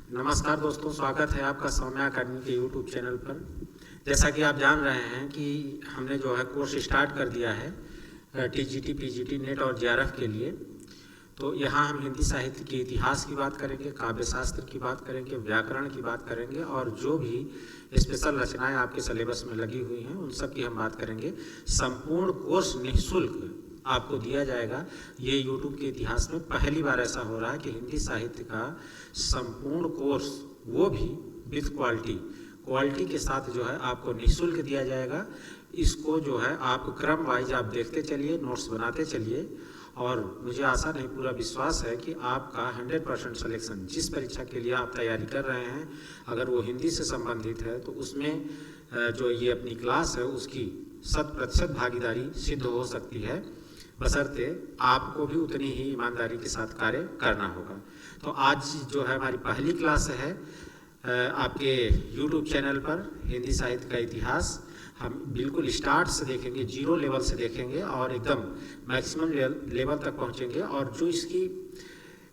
नमस्कार दोस्तों, स्वागत है आपका सौम्या अकादमी के यूट्यूब चैनल पर। जैसा कि आप जान रहे हैं कि हमने जो है कोर्स स्टार्ट कर दिया है टीजीटी, पीजीटी, नेट और जेआरएफ के लिए। तो यहाँ हम हिंदी साहित्य के इतिहास की बात करेंगे, काव्य शास्त्र की बात करेंगे, व्याकरण की बात करेंगे और जो भी स्पेशल रचनाएं आपके सिलेबस में लगी हुई हैं उन सब की हम बात करेंगे। संपूर्ण कोर्स निःशुल्क आपको दिया जाएगा। ये यूट्यूब के इतिहास में पहली बार ऐसा हो रहा है कि हिंदी साहित्य का संपूर्ण कोर्स, वो भी विथ क्वालिटी के साथ जो है आपको निःशुल्क दिया जाएगा। इसको जो है आप क्रम वाइज आप देखते चलिए, नोट्स बनाते चलिए और मुझे आशा नहीं पूरा विश्वास है कि आपका 100% सिलेक्शन, जिस परीक्षा के लिए आप तैयारी कर रहे हैं, अगर वो हिंदी से संबंधित है तो उसमें जो ये अपनी क्लास है उसकी 100% भागीदारी सिद्ध हो सकती है, बशर्ते आपको भी उतनी ही ईमानदारी के साथ कार्य करना होगा। तो आज जो है हमारी पहली क्लास है आपके YouTube चैनल पर हिंदी साहित्य का इतिहास। हम बिल्कुल स्टार्ट से देखेंगे, 0 लेवल से देखेंगे और एकदम मैक्सिमम लेवल तक पहुंचेंगे। और जो इसकी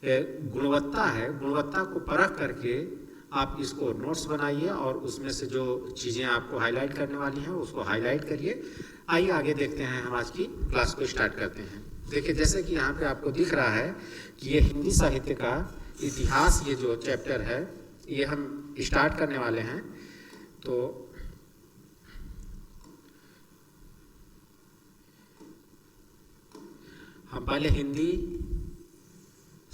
गुणवत्ता है, गुणवत्ता को परख करके आप इसको नोट्स बनाइए और उसमें से जो चीज़ें आपको हाईलाइट करने वाली हैं उसको हाईलाइट करिए। आइए आगे देखते हैं, हम आज की क्लास को स्टार्ट करते हैं। देखिए, जैसे कि यहाँ पे आपको दिख रहा है कि ये हिंदी साहित्य का इतिहास, ये जो चैप्टर है ये हम स्टार्ट करने वाले हैं। तो हम पहले हिंदी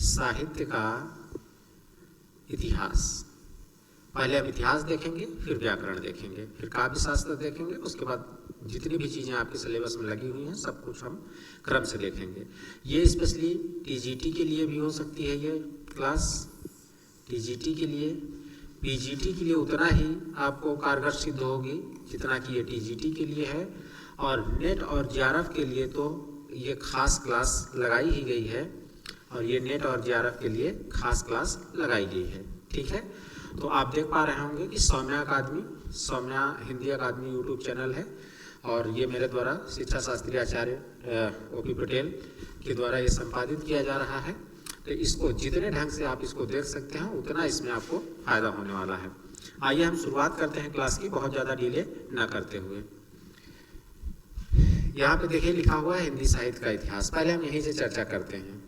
साहित्य का इतिहास, पहले हम इतिहास देखेंगे, फिर व्याकरण देखेंगे, फिर काव्य शास्त्र देखेंगे, उसके बाद जितनी भी चीज़ें आपके सिलेबस में लगी हुई हैं सब कुछ हम क्रम से देखेंगे। ये स्पेशली टीजीटी के लिए भी हो सकती है ये क्लास, टीजीटी के लिए, पीजीटी के लिए उतना ही आपको कारगर सिद्ध होगी जितना कि ये टीजीटी के लिए है। और नेट और जेआरएफ के लिए तो ये खास क्लास लगाई ही गई है, और ये नेट और जेआरएफ के लिए खास क्लास लगाई गई है। ठीक है, तो आप देख पा रहे होंगे कि सौम्या अकादमी, सौम्या हिंदी अकादमी यूट्यूब चैनल है और ये मेरे द्वारा शिक्षा शास्त्री आचार्य ओपी पटेल के द्वारा ये संपादित किया जा रहा है। तो इसको जितने ढंग से आप इसको देख सकते हैं उतना इसमें आपको फायदा होने वाला है। आइए हम शुरुआत करते हैं क्लास की, बहुत ज़्यादा डिले ना करते हुए। यहाँ पे देखिए लिखा हुआ है हिंदी साहित्य का इतिहास, पहले हम यहीं से चर्चा करते हैं।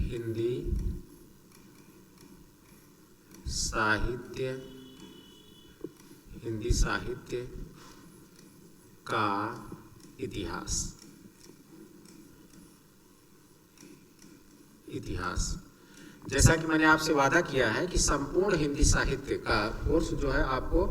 हिंदी साहित्य, हिंदी साहित्य का इतिहास। जैसा कि मैंने आपसे वादा किया है कि संपूर्ण हिंदी साहित्य का कोर्स जो है आपको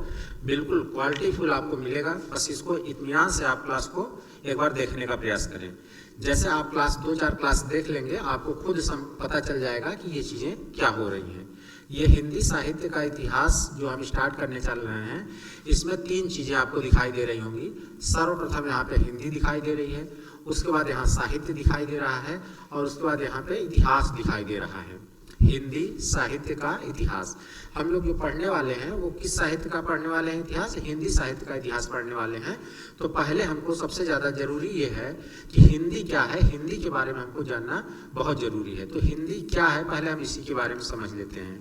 बिल्कुल क्वालिटीफुल आपको मिलेगा। बस इसको इत्मीनान से आप क्लास को एक बार देखने का प्रयास करें। जैसे आप क्लास 2-4 क्लास देख लेंगे, आपको खुद पता चल जाएगा कि ये चीज़ें क्या हो रही हैं। ये हिंदी साहित्य का इतिहास जो हम स्टार्ट करने चल रहे हैं, इसमें 3 चीज़ें आपको दिखाई दे रही होंगी। सर्वप्रथम यहाँ पे हिंदी दिखाई दे रही है, उसके बाद यहाँ साहित्य दिखाई दे रहा है और उसके बाद यहाँ पे इतिहास दिखाई दे रहा है। हिंदी साहित्य का इतिहास। हम लोग जो पढ़ने वाले हैं वो किस साहित्य का पढ़ने वाले हैं इतिहास? हिंदी साहित्य का इतिहास पढ़ने वाले हैं। तो पहले हमको सबसे ज़्यादा जरूरी ये है कि हिंदी क्या है, हिंदी के बारे में हमको जानना बहुत जरूरी है। तो हिंदी क्या है, पहले हम इसी के बारे में समझ लेते हैं।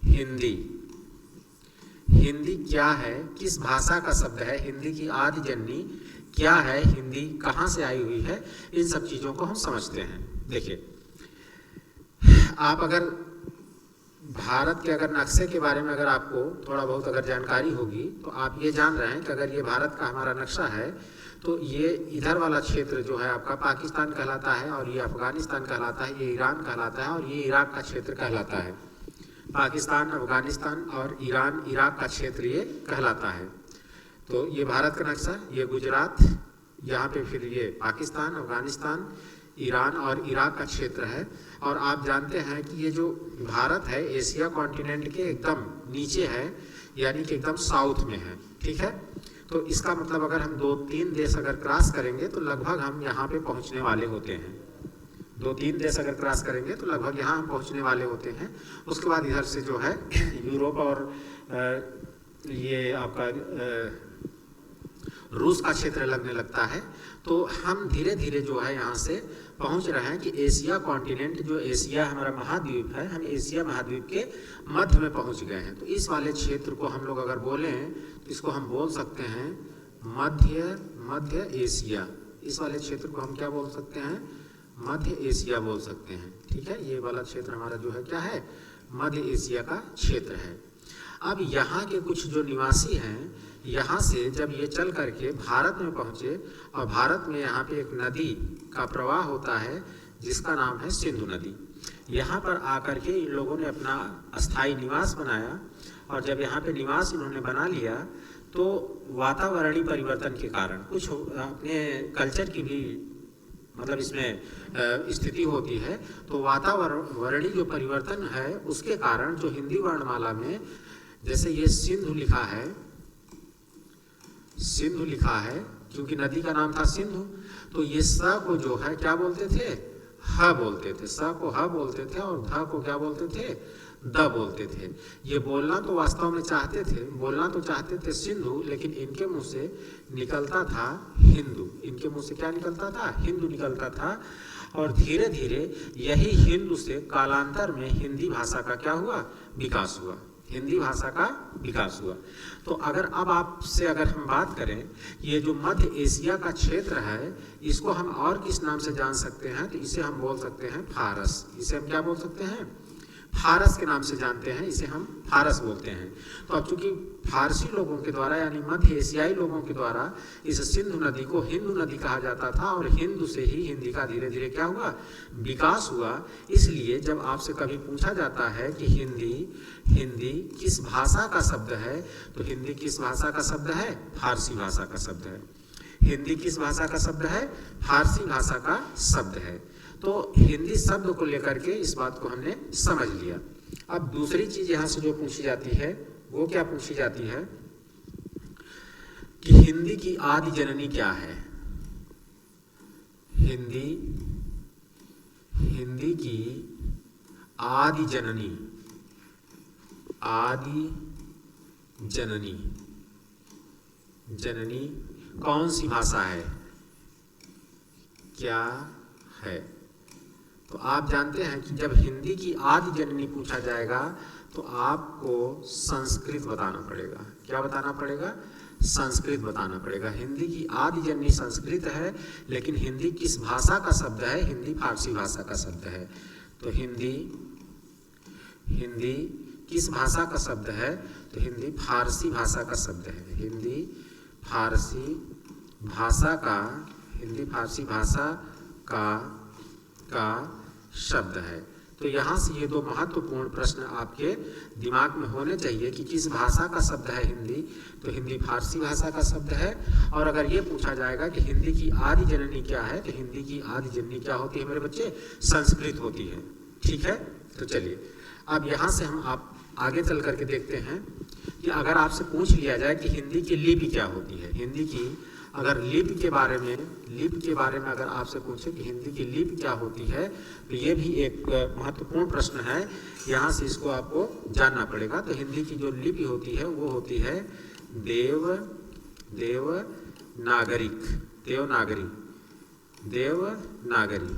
हिंदी, हिंदी क्या है, किस भाषा का शब्द है, हिंदी की आदि जननी क्या है, हिंदी कहाँ से आई हुई है, इन सब चीज़ों को हम समझते हैं। देखिए, आप अगर भारत के अगर नक्शे के बारे में अगर आपको थोड़ा बहुत अगर जानकारी होगी तो आप ये जान रहे हैं कि अगर ये भारत का हमारा नक्शा है तो ये इधर वाला क्षेत्र जो है आपका पाकिस्तान कहलाता है, और ये अफगानिस्तान कहलाता है, ये ईरान कहलाता है और ये इराक का क्षेत्र कहलाता है। पाकिस्तान, अफगानिस्तान और ईरान, इराक का क्षेत्र ये कहलाता है। तो ये भारत का नक्शा, ये गुजरात, यहाँ पे फिर ये पाकिस्तान, अफगानिस्तान, ईरान और इराक का क्षेत्र है। और आप जानते हैं कि ये जो भारत है एशिया कॉन्टिनेंट के एकदम नीचे है, यानी कि एकदम साउथ में है, ठीक है। तो इसका मतलब अगर हम 2-3 देश अगर क्रॉस करेंगे तो लगभग हम यहाँ पे पहुँचने वाले होते हैं। 2-3 देश अगर क्रॉस करेंगे तो लगभग यहाँ हम पहुँचने वाले होते हैं। उसके बाद इधर से जो है यूरोप और ये आपका रूस का क्षेत्र लगने लगता है। तो हम धीरे धीरे जो है यहाँ से पहुँच रहे हैं कि एशिया कॉन्टिनेंट, जो एशिया हमारा महाद्वीप है, हम एशिया महाद्वीप के मध्य में पहुँच गए हैं। तो इस वाले क्षेत्र को हम लोग अगर बोलें तो इसको हम बोल सकते हैं मध्य एशिया। इस वाले क्षेत्र को हम क्या बोल सकते हैं? मध्य एशिया बोल सकते हैं, ठीक है। ये वाला क्षेत्र हमारा जो है क्या है? मध्य एशिया का क्षेत्र है। अब यहाँ के कुछ जो निवासी हैं, यहाँ से जब ये चल करके भारत में पहुँचे और भारत में यहाँ पे एक नदी का प्रवाह होता है जिसका नाम है सिंधु नदी। यहाँ पर आकर के इन लोगों ने अपना अस्थायी निवास बनाया और जब यहाँ पे निवास इन्होंने बना लिया तो वातावरणीय परिवर्तन के कारण कुछ अपने कल्चर की भी मतलब इसमें स्थिति होती है। तो वातावरणीय जो परिवर्तन है उसके कारण जो हिंदी वर्णमाला में जैसे ये सिंधु लिखा है क्योंकि नदी का नाम था सिंधु, तो ये स को जो है क्या बोलते थे? ह बोलते थे। स को ह बोलते थे और ध को क्या बोलते थे? द बोलते थे। ये बोलना तो वास्तव में चाहते थे सिंधु, लेकिन इनके मुंह से निकलता था हिंदू। इनके मुंह से क्या निकलता था? हिंदू निकलता था। और धीरे धीरे यही हिंदू से कालांतर में हिंदी भाषा का क्या हुआ? विकास हुआ। हिंदी भाषा का विकास हुआ। तो अगर अब आपसे अगर हम बात करें, ये जो मध्य एशिया का क्षेत्र है इसको हम और किस नाम से जान सकते हैं? तो इसे हम बोल सकते हैं फारस। इसे हम क्या बोल सकते हैं? फारस के नाम से जानते हैं, इसे हम फारस बोलते हैं। तो अब चूंकि फारसी लोगों के द्वारा यानी मध्य एशियाई लोगों के द्वारा इस सिंधु नदी को हिंदू नदी कहा जाता था और हिंदू से ही हिंदी का धीरे धीरे क्या हुआ? विकास हुआ। इसलिए जब आपसे कभी पूछा जाता है कि हिंदी किस भाषा का शब्द है, तो हिंदी किस भाषा का शब्द है? फारसी भाषा का शब्द है। हिंदी किस भाषा का शब्द है? फारसी भाषा का शब्द है। तो हिंदी शब्द को लेकर के इस बात को हमने समझ लिया। अब दूसरी चीज यहाँ से जो पूछी जाती है वो क्या पूछी जाती है कि हिंदी की आदि जननी क्या है? हिंदी की आदि जननी कौन सी भाषा है? क्या है? तो आप जानते हैं कि जब हिंदी की आदि जननी पूछा जाएगा तो आपको संस्कृत बताना पड़ेगा। क्या बताना पड़ेगा? संस्कृत बताना पड़ेगा। हिंदी की आदि जननी संस्कृत है, लेकिन हिंदी किस भाषा का शब्द है? हिंदी फारसी भाषा का शब्द है। तो हिंदी किस भाषा का शब्द है? तो हिंदी फारसी भाषा का शब्द है। हिंदी फारसी भाषा का शब्द है। तो यहाँ से ये दो महत्वपूर्ण प्रश्न आपके दिमाग में होने चाहिए कि किस भाषा का शब्द है हिंदी? तो हिंदी फारसी भाषा का शब्द है। और अगर ये पूछा जाएगा कि हिंदी की आदि जननी क्या है, तो हिंदी की आदि जननी क्या होती है मेरे बच्चे? संस्कृत होती है। ठीक है, तो चलिए अब यहाँ से हम आप आगे चल करके देखते हैं कि अगर आपसे पूछ लिया जाए कि हिंदी की लिपि क्या होती है। हिंदी की अगर लिपि के बारे में अगर आपसे पूछे कि हिंदी की लिपि क्या होती है, तो ये भी एक महत्वपूर्ण प्रश्न है। यहाँ से इसको आपको जानना पड़ेगा। तो हिंदी की जो लिपि होती है वो होती है देवनागरी।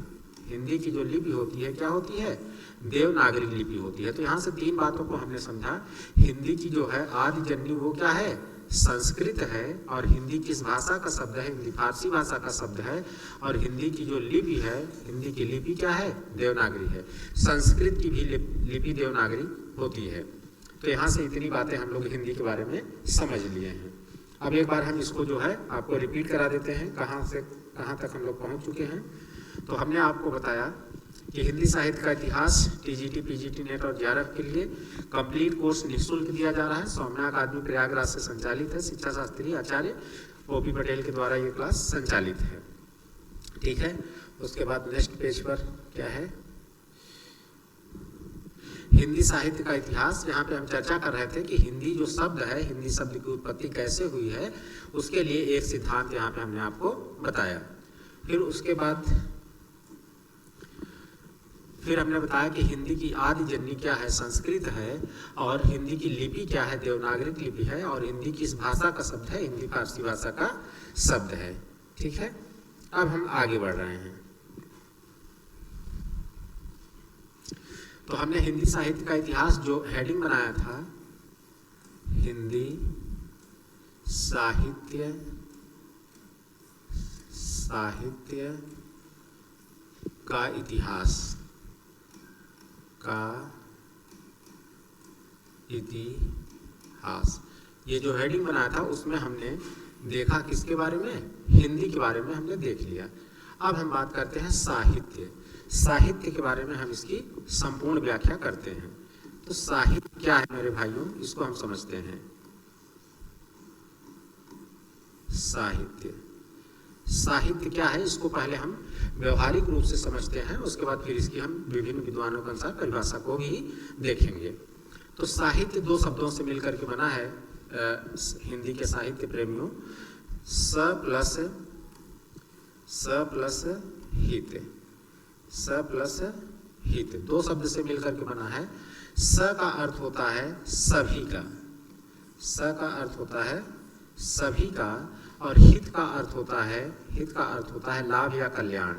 हिंदी की जो लिपि होती है क्या होती है? देवनागरी लिपि होती है। तो यहाँ से तीन बातों को हमने समझा। हिंदी की जो है आदि जननी वो क्या है? संस्कृत है। और हिंदी किस भाषा का शब्द है? हिंदी फारसी भाषा का शब्द है। और हिंदी की जो लिपि है, हिंदी की लिपि क्या है? देवनागरी है। संस्कृत की भी लिपि देवनागरी होती है। तो यहाँ से इतनी बातें हम लोग हिंदी के बारे में समझ लिए हैं। अब एक बार हम इसको जो है आपको रिपीट करा देते हैं, कहाँ से कहाँ तक हम लोग पहुँच चुके हैं। तो हमने आपको बताया कि हिंदी साहित्य का इतिहास टीजीटी, पीजीटी, नेट और जेआरएफ के लिए कंप्लीट कोर्स निःशुल्क दिया जा रहा है। सौम्या अकादमी प्रयागराज से संचालित है। शिक्षा शास्त्री आचार्य ओपी पटेल के द्वारा ये क्लास संचालित है। ठीक है, उसके बाद नेक्स्ट पेज पर क्या है, हिंदी साहित्य का इतिहास। यहाँ पे हम चर्चा कर रहे थे कि हिंदी जो शब्द है, हिंदी शब्द की उत्पत्ति कैसे हुई है, उसके लिए एक सिद्धांत यहाँ पे हमने आपको बताया। फिर उसके बाद फिर हमने बताया कि हिंदी की आदि जननी क्या है, संस्कृत है, और हिंदी की लिपि क्या है, देवनागरी लिपि है, और हिंदी किस भाषा का शब्द है, हिंदी फारसी भाषा का शब्द है। ठीक है, अब हम आगे बढ़ रहे हैं। तो हमने हिंदी साहित्य का इतिहास जो हेडिंग बनाया था, हिंदी साहित्य का इतिहास ये जो हेडिंग बनाया था उसमें हमने देखा किसके बारे में, हिंदी के बारे में हमने देख लिया। अब हम बात करते हैं साहित्य के बारे में, हम इसकी संपूर्ण व्याख्या करते हैं। तो साहित्य क्या है मेरे भाइयों, इसको हम समझते हैं। साहित्य क्या है, इसको पहले हम व्यवहारिक रूप से समझते हैं, उसके बाद फिर इसकी हम विभिन्न विद्वानों के अनुसार परिभाषा को भी देखेंगे। तो साहित्य दो शब्दों से मिलकर के बना है हिंदी के साहित्य प्रेमियों, स प्लस हित, दो शब्द से मिलकर के बना है। स का अर्थ होता है सभी का, सभी का, और हित का अर्थ होता है लाभ या कल्याण।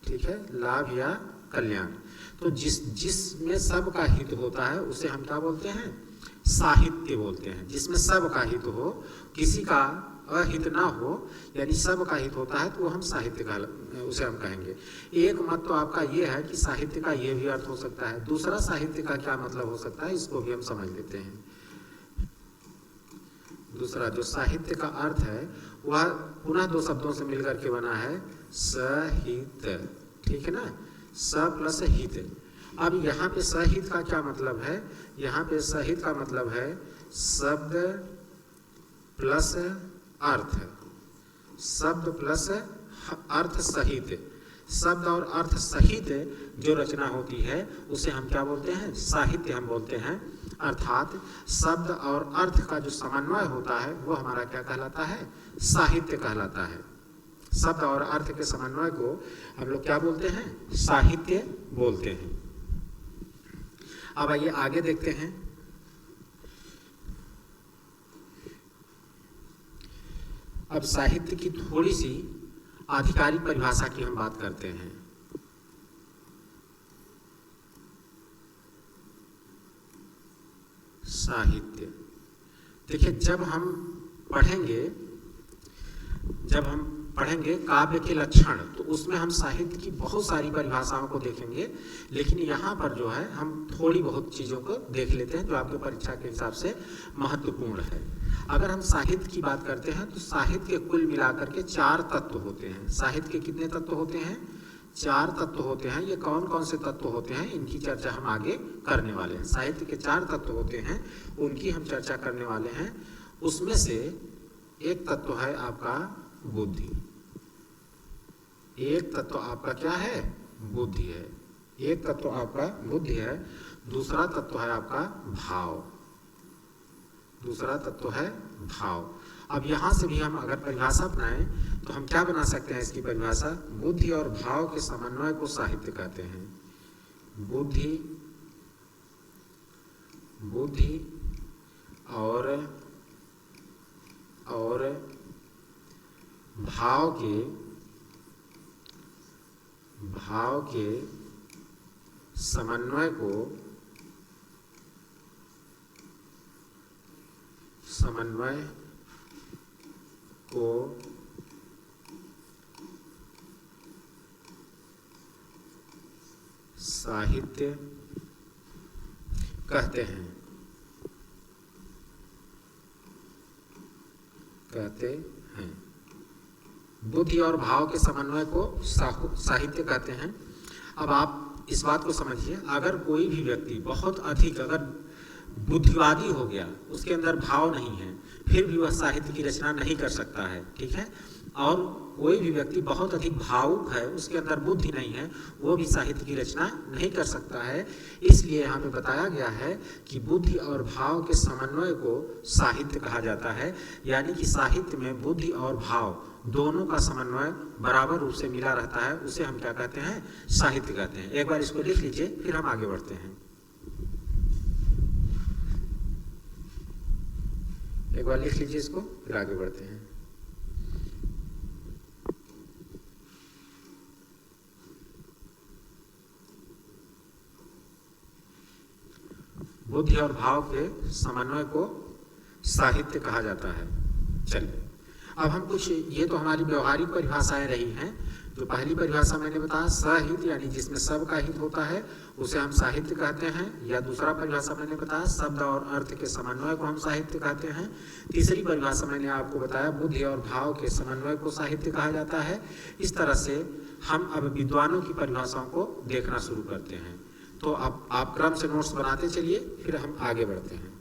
ठीक है, लाभ या कल्याण। तो जिसमें सबका हित होता है उसे हम क्या बोलते हैं, साहित्य बोलते हैं। जिसमें सबका हित हो, किसी का अहित ना हो, यानी सबका हित होता है, तो वो हम साहित्य का उसे हम कहेंगे। एक मत तो आपका ये है कि साहित्य का ये भी अर्थ हो सकता है। दूसरा साहित्य का क्या मतलब हो सकता है, इसको भी हम समझ लेते हैं। दूसरा जो साहित्य का अर्थ है वह पुनः दो शब्दों से मिलकर के बना है, सहित। ठीक है ना, स प्लस हित। अब यहाँ पे सहित का क्या मतलब है, यहाँ पे सहित का मतलब है शब्द प्लस अर्थ, शब्द प्लस अर्थ सहित। शब्द और अर्थ सहित जो रचना होती है उसे हम क्या बोलते हैं, साहित्य हम बोलते हैं। अर्थात शब्द और अर्थ का जो समन्वय होता है वो हमारा क्या कहलाता है, साहित्य कहलाता है। शब्द और अर्थ के समन्वय को हम लोग क्या बोलते हैं, साहित्य बोलते हैं। अब आइए आगे देखते हैं। अब साहित्य की थोड़ी सी आधिकारिक परिभाषा की हम बात करते हैं। साहित्य, देखिए जब हम पढ़ेंगे काव्य के लक्षण, तो उसमें हम साहित्य की बहुत सारी परिभाषाओं को देखेंगे, लेकिन यहाँ पर जो है हम थोड़ी बहुत चीज़ों को देख लेते हैं जो आपके परीक्षा के हिसाब से महत्वपूर्ण है। अगर हम साहित्य की बात करते हैं तो साहित्य के कुल मिलाकर के 4 तत्व होते हैं। साहित्य के कितने तत्व होते हैं, 4 तत्व होते हैं। ये कौन कौन से तत्व होते हैं, इनकी चर्चा हम आगे करने वाले हैं। साहित्य के 4 तत्व होते हैं, उनकी हम चर्चा करने वाले हैं। उसमें से एक तत्व है आपका बुद्धि। एक तत्व आपका क्या है, बुद्धि है। एक तत्व आपका बुद्धि है। दूसरा तत्व है आपका भाव। दूसरा तत्व है भाव। अब यहाँ से भी हम अगर परिभाषा अपनाएं तो हम क्या बना सकते हैं इसकी परिभाषा, बुद्धि और भाव के समन्वय को साहित्य कहते हैं। बुद्धि और भाव के समन्वय को साहित्य कहते हैं। बुद्धि और भाव के समन्वय को साहित्य कहते हैं। अब आप इस बात को समझिए, अगर कोई भी व्यक्ति बहुत अधिक अगर बुद्धिवादी हो गया, उसके अंदर भाव नहीं है, फिर भी वह साहित्य की रचना नहीं कर सकता है। ठीक है, और कोई भी व्यक्ति बहुत अधिक भावुक है, उसके अंदर बुद्धि नहीं है, वो भी साहित्य की रचना नहीं कर सकता है। इसलिए यहाँ पे बताया गया है कि बुद्धि और भाव के समन्वय को साहित्य कहा जाता है। यानी कि साहित्य में बुद्धि और भाव दोनों का समन्वय बराबर रूप से मिला रहता है, उसे हम क्या कहते हैं? साहित्य कहते हैं। एक बार इसको लिख लीजिए, फिर हम आगे बढ़ते हैं। एक बार लिख लीजिए इसको, फिर आगे बढ़ते हैं। बुद्धि और भाव के समन्वय को साहित्य कहा जाता है। चलिए, अब हम कुछ, ये तो हमारी व्यवहारिक परिभाषाएं रही हैं। जो पहली परिभाषा मैंने बताया सहित, यानी जिसमें सब का हित होता है, उसे हम साहित्य कहते हैं। या दूसरा परिभाषा मैंने बताया शब्द और अर्थ के समन्वय को हम साहित्य कहते हैं। तीसरी परिभाषा मैंने आपको बताया बुद्धि और भाव के समन्वय को साहित्य कहा जाता है। इस तरह से हम अब विद्वानों की परिभाषाओं को देखना शुरू करते हैं। तो अब आप क्रम से नोट्स बनाते चलिए, फिर हम आगे बढ़ते हैं।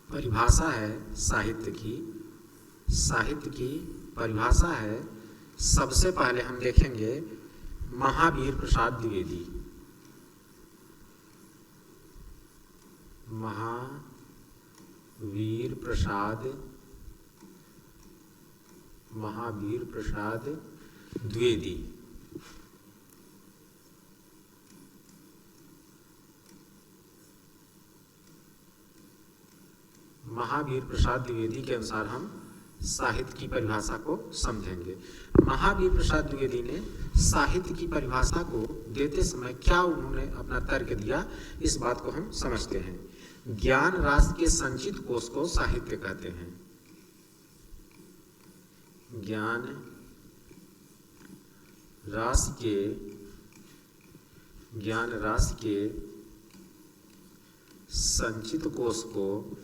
परिभाषा है साहित्य की। साहित्य की परिभाषा है, सबसे पहले हम देखेंगे महावीर प्रसाद द्विवेदी। महावीर प्रसाद द्विवेदी। महावीर प्रसाद द्विवेदी के अनुसार हम साहित्य की परिभाषा को समझेंगे। महावीर प्रसाद द्विवेदी ने साहित्य की परिभाषा को देते समय क्या उन्होंने अपना तर्क दिया, इस बात को हम समझते हैं। ज्ञान राशि के संचित कोश को साहित्य कहते हैं। ज्ञान राशि के संचित कोश को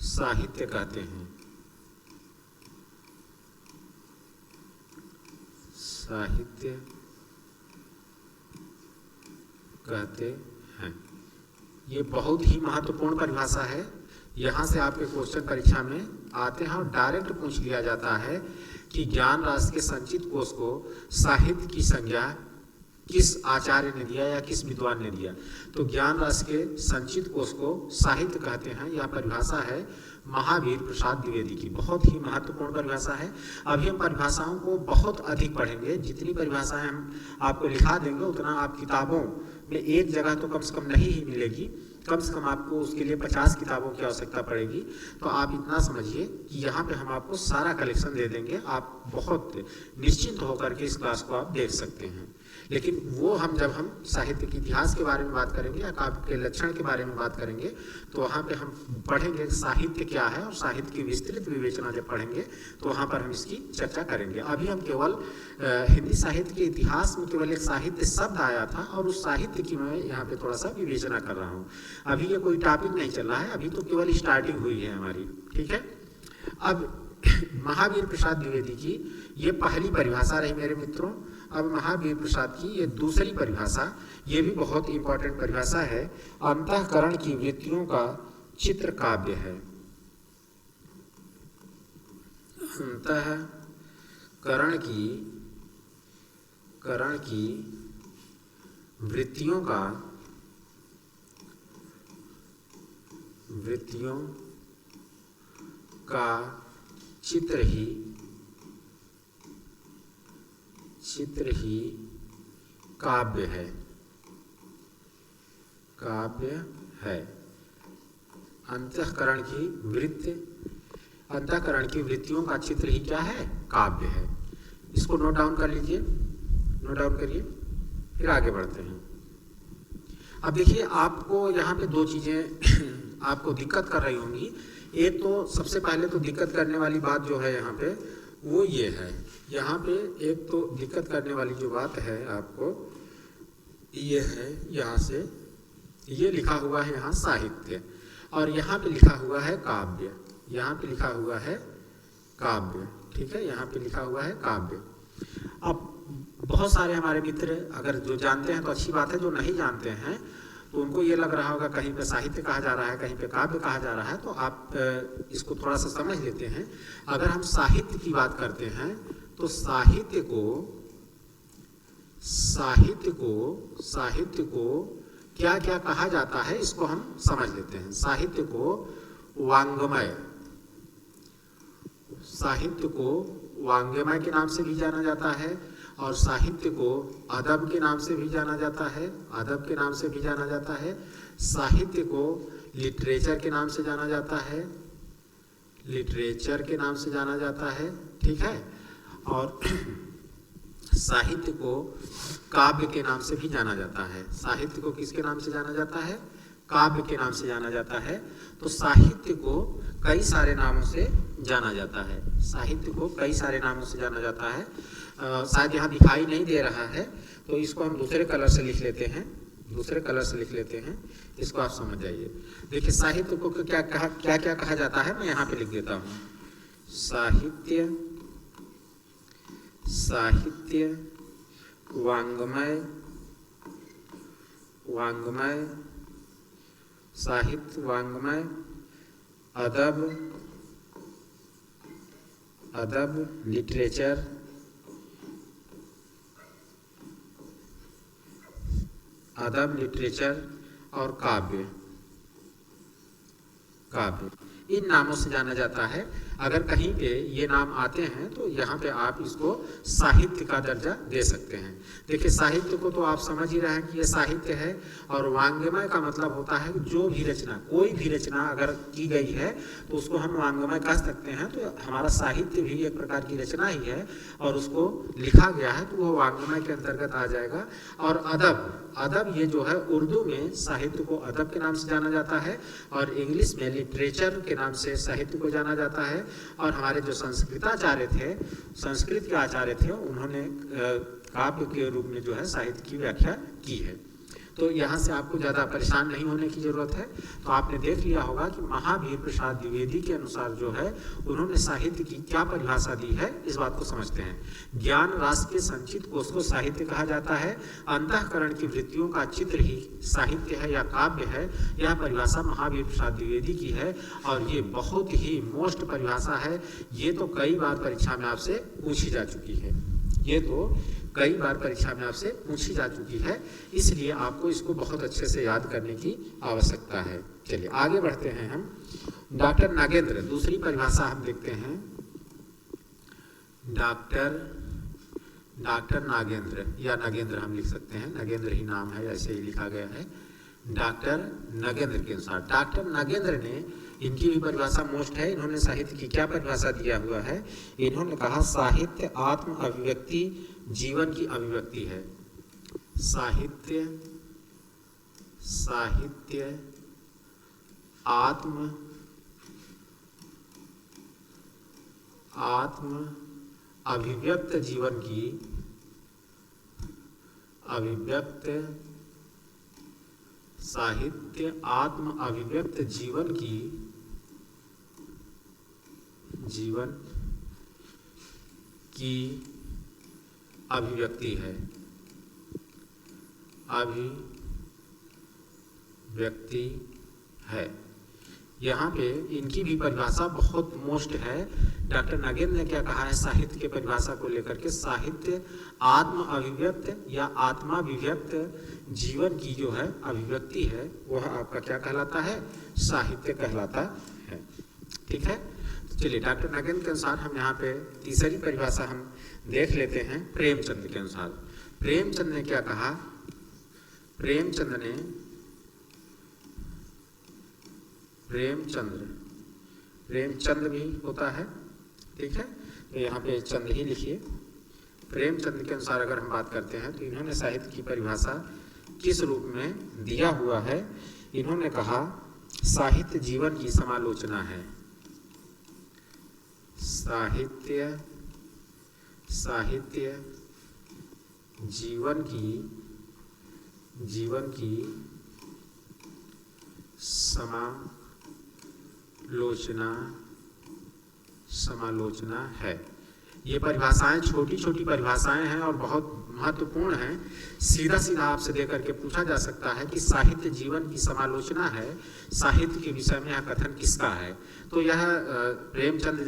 साहित्य कहते हैं। साहित्य कहते हैं। ये बहुत ही महत्वपूर्ण परिभाषा है। यहाँ से आपके क्वेश्चन परीक्षा में आते हैं और डायरेक्ट पूछ लिया जाता है कि ज्ञान राशि के संचित कोश को साहित्य की संज्ञा किस आचार्य ने दिया या किस विद्वान ने दिया। तो ज्ञान राशि के संचित कोश को साहित्य कहते हैं। यह परिभाषा है महावीर प्रसाद द्विवेदी की, बहुत ही महत्वपूर्ण परिभाषा है। अभी हम परिभाषाओं को बहुत अधिक पढ़ेंगे। जितनी परिभाषाएं हम आपको लिखा देंगे उतना आप किताबों में एक जगह तो कम से कम नहीं ही मिलेगी, कम से कम आपको उसके लिए 50 किताबों की आवश्यकता पड़ेगी। तो आप इतना समझिए कि यहाँ पे हम आपको सारा कलेक्शन दे देंगे, आप बहुत निश्चिंत होकर के इस क्लास को आप देख सकते हैं। लेकिन वो हम जब हम साहित्य के इतिहास के बारे में बात करेंगे या काव्य के लक्षण के बारे में बात करेंगे, तो वहाँ पे हम पढ़ेंगे साहित्य क्या है, और साहित्य की विस्तृत विवेचना जब पढ़ेंगे तो वहाँ पर हम इसकी चर्चा करेंगे। अभी हम केवल हिंदी साहित्य के इतिहास में केवल एक साहित्य शब्द आया था और उस साहित्य की मैं यहाँ पे थोड़ा सा विवेचना कर रहा हूँ। अभी ये कोई टॉपिक नहीं चल रहा है, अभी तो केवल स्टार्टिंग हुई है हमारी, ठीक है। अब महावीर प्रसाद द्विवेदी की ये पहली परिभाषा रही मेरे मित्रों। अब महावीर प्रसाद की ये दूसरी परिभाषा, ये भी बहुत इंपॉर्टेंट परिभाषा है। अंतःकरण की वृत्तियों का चित्र काव्य है। अंतःकरण की वृत्तियों का चित्र ही काव्य है। अंतःकरण की वृत्तियों का चित्र ही क्या है? काव्य है। इसको नोट डाउन कर लीजिए, नोट डाउन करिए, फिर आगे बढ़ते हैं। अब देखिए, आपको यहाँ पे दो चीजें आपको दिक्कत कर रही होंगी। एक तो सबसे पहले तो दिक्कत करने वाली बात जो है यहाँ पे वो ये है, यहाँ पे एक तो दिक्कत करने वाली जो बात है आपको ये है, यहाँ से ये लिखा हुआ है यहाँ साहित्य, और यहाँ पे लिखा हुआ है काव्य, यहाँ पे लिखा हुआ है काव्य, ठीक है, यहाँ पे लिखा हुआ है काव्य। अब बहुत सारे हमारे मित्र अगर जो जानते हैं तो अच्छी बात है, जो नहीं जानते हैं तो उनको ये लग रहा होगा कहीं पे साहित्य कहा जा रहा है, कहीं पे काव्य कहा जा रहा है, तो आप इसको थोड़ा सा समझ लेते हैं। अगर हम साहित्य की बात करते हैं तो साहित्य को क्या क्या कहा जाता है, इसको हम समझ लेते हैं। साहित्य को वांग्मय के नाम से भी जाना जाता है, और साहित्य को अदब के नाम से भी जाना जाता है, अदब के नाम से भी जाना जाता है। साहित्य को लिटरेचर के नाम से जाना जाता है, लिटरेचर के नाम से जाना जाता है, ठीक है। और साहित्य को काव्य के नाम से भी जाना जाता है। साहित्य को किसके नाम से जाना जाता है? काव्य के नाम से जाना जाता है। तो साहित्य को कई सारे नामों से जाना जाता है, साहित्य को कई सारे नामों से जाना जाता है। शायद यहाँ दिखाई नहीं दे रहा है तो इसको हम दूसरे कलर से लिख लेते हैं, दूसरे कलर से लिख लेते हैं, इसको आप समझ जाइए। देखिए साहित्य को क्या क्या कहा जाता है, मैं यहाँ पे लिख देता हूँ। साहित्य वांग्मय, साहित्य वांग्मय, अदब लिटरेचर, और काव्य, इन नामों से जाना जाता है। अगर कहीं पे ये नाम आते हैं तो यहाँ पे आप इसको साहित्य का दर्जा दे सकते हैं। देखिए साहित्य को तो आप समझ ही रहे हैं कि ये साहित्य है, और वांग्मय का मतलब होता है जो भी रचना, कोई भी रचना अगर की गई है तो उसको हम वांग्मय कह सकते हैं। तो हमारा साहित्य भी एक प्रकार की रचना ही है, और उसको लिखा गया है तो वो वांग्मय के अंतर्गत आ जाएगा। और अदब ये जो है, उर्दू में साहित्य को अदब के नाम से जाना जाता है, और इंग्लिश में लिटरेचर के नाम से साहित्य को जाना जाता है। और हमारे जो संस्कृताचार्य थे, संस्कृत के आचार्य थे, उन्होंने काव्य के रूप में जो है साहित्य की व्याख्या की है। तो यहाँ से आपको ज़्यादा परेशान नहीं होने की ज़रूरत है। तो आपने देख लिया होगा कि महावीर प्रसाद द्विवेदी के अनुसार जो है उन्होंने साहित्य की क्या परिभाषा दी है, इस बात को समझते हैं। ज्ञान राशि के संचित कोष को साहित्य कहा जाता है। अंतःकरण की वृत्तियों का चित्र ही साहित्य है या काव्य है। यह परिभाषा महावीर प्रसाद द्विवेदी की है, और ये बहुत ही मोस्ट परिभाषा है। ये तो कई बार परीक्षा में आपसे पूछी जा चुकी है, ये तो कई बार परीक्षा में आपसे पूछी जा चुकी है, इसलिए आपको इसको बहुत अच्छे से याद करने की आवश्यकता है। चलिए आगे बढ़ते हैं हम। डॉक्टर नागेंद्र, दूसरी परिभाषा हम देखते हैं। डॉक्टर नागेंद्र, या नागेंद्र हम लिख सकते हैं, नागेंद्र ही नाम है, ऐसे ही लिखा गया है। डॉक्टर नागेंद्र के अनुसार, डॉक्टर नागेंद्र ने, इनकी भी परिभाषा मोस्ट है। इन्होंने साहित्य की क्या परिभाषा दिया हुआ है? इन्होंने कहा साहित्य आत्म अभिव्यक्ति जीवन की अभिव्यक्ति है। साहित्य आत्म अभिव्यक्त जीवन की साहित्य आत्म अभिव्यक्त जीवन की अभिव्यक्ति है, यहाँ पे इनकी भी परिभाषा बहुत मोस्ट है। डॉक्टर नागेंद्र ने क्या कहा है साहित्य के परिभाषा को लेकर के? साहित्य आत्म अभिव्यक्त या आत्माभिव्यक्त जीवन की जो है अभिव्यक्ति है, वह आपका क्या कहलाता है? साहित्य कहलाता है। ठीक है, तो चलिए डॉक्टर नागेंद्र के अनुसार हम यहाँ पे तीसरी परिभाषा हम देख लेते हैं प्रेमचंद के अनुसार। प्रेमचंद ने क्या कहा? प्रेमचंद भी होता है, ठीक है, तो यहाँ पे चंद ही लिखिए। प्रेमचंद के अनुसार अगर हम बात करते हैं तो इन्होंने साहित्य की परिभाषा किस रूप में दिया हुआ है? इन्होंने कहा साहित्य जीवन की समालोचना है। साहित्य जीवन की समालोचना है। ये परिभाषाएं छोटी छोटी परिभाषाएं हैं और बहुत महत्वपूर्ण हैं। सीधा सीधा आपसे दे करके पूछा जा सकता है कि साहित्य जीवन की समालोचना है, साहित्य के विषय में यह कथन किसका है? तो यह प्रेमचंद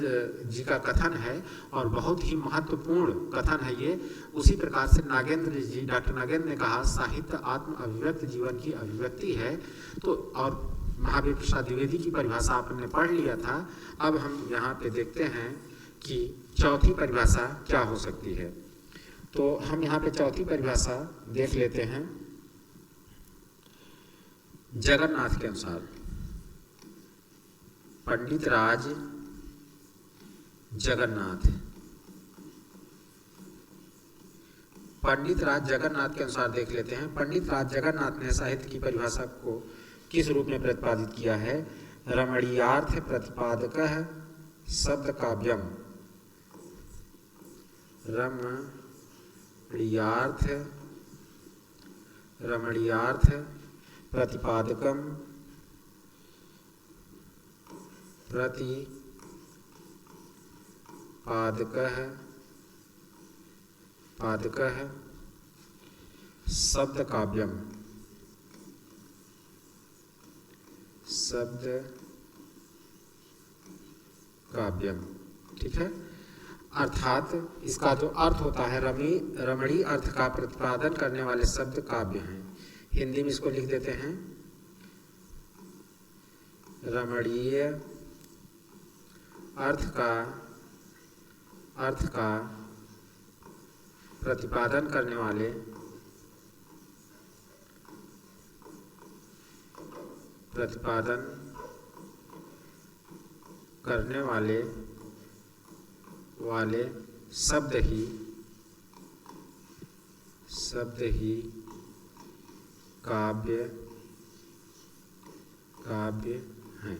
जी का कथन है और बहुत ही महत्वपूर्ण कथन है ये। उसी प्रकार से नागेंद्र जी, डॉक्टर नागेंद्र ने कहा साहित्य आत्म अभिव्यक्त जीवन की अभिव्यक्ति है। तो और महावीर प्रसाद द्विवेदी की परिभाषा आपने पढ़ लिया था। अब हम यहाँ पे देखते हैं कि चौथी परिभाषा क्या हो सकती है। तो हम यहाँ पे चौथी परिभाषा देख लेते हैं। जगन्नाथ के अनुसार, पंडित राज जगन्नाथ के अनुसार देख लेते हैं। पंडित राज जगन्नाथ ने साहित्य की परिभाषा को किस रूप में प्रतिपादित किया है? रमणीयार्थ प्रतिपादकः शब्द काव्यम, रमणीयार्थ प्रतिपादकम पादकः शब्द काव्यम। ठीक है, अर्थात इसका जो अर्थ होता है रमणीय अर्थ का प्रतिपादन करने वाले शब्द काव्य हैं। हिंदी में इसको लिख देते हैं रमणीय अर्थ का प्रतिपादन करने वाले शब्द ही काव्य हैं।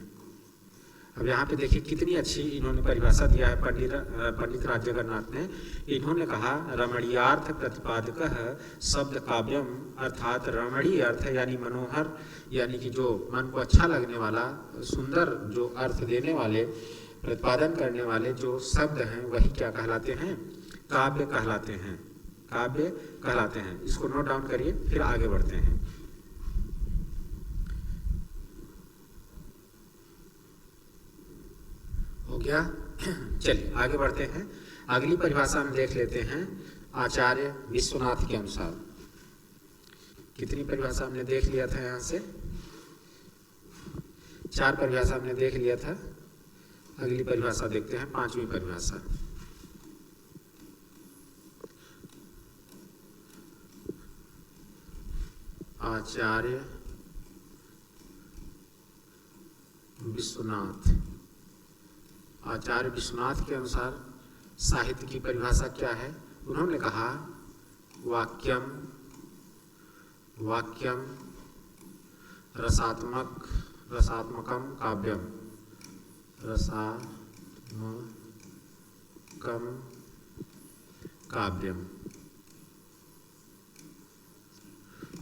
अब यहाँ पे देखिए कितनी अच्छी इन्होंने परिभाषा दिया है पंडित राज जगन्नाथ ने। इन्होंने कहा रमणीयार्थ प्रतिपादकः शब्द काव्यम, अर्थात रमणीय अर्थ यानी मनोहर, यानी कि जो मन को अच्छा लगने वाला, सुंदर जो अर्थ देने वाले, प्रतिपादन करने वाले जो शब्द हैं वही क्या कहलाते हैं? काव्य कहलाते हैं। इसको नोट डाउन करिए, फिर आगे बढ़ते हैं। हो गया? चलिए आगे बढ़ते हैं। अगली परिभाषा हम देख लेते हैं आचार्य विश्वनाथ के अनुसार। कितनी परिभाषा हमने देख लिया था? यहाँ से 4 परिभाषा हमने देख लिया था। अगली परिभाषा देखते हैं, 5वीं परिभाषा। आचार्य विश्वनाथ के अनुसार साहित्य की परिभाषा क्या है? उन्होंने कहा वाक्यम रसात्मकम काव्यम,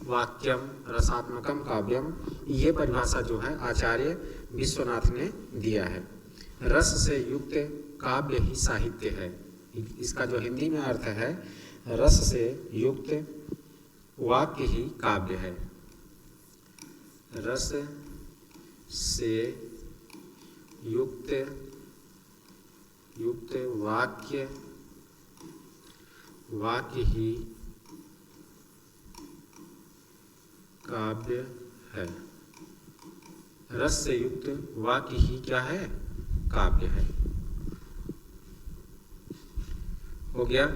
वाक्यम रसात्मकम काव्यम। ये परिभाषा जो है आचार्य विश्वनाथ ने दिया है। रस से युक्त काव्य ही साहित्य है। इसका जो हिंदी में अर्थ है, रस से युक्त वाक्य ही काव्य है। रस से युक्त वाक्य ही काव्य है। रस से युक्त वाक्य ही क्या है? काव्य है। हो गया?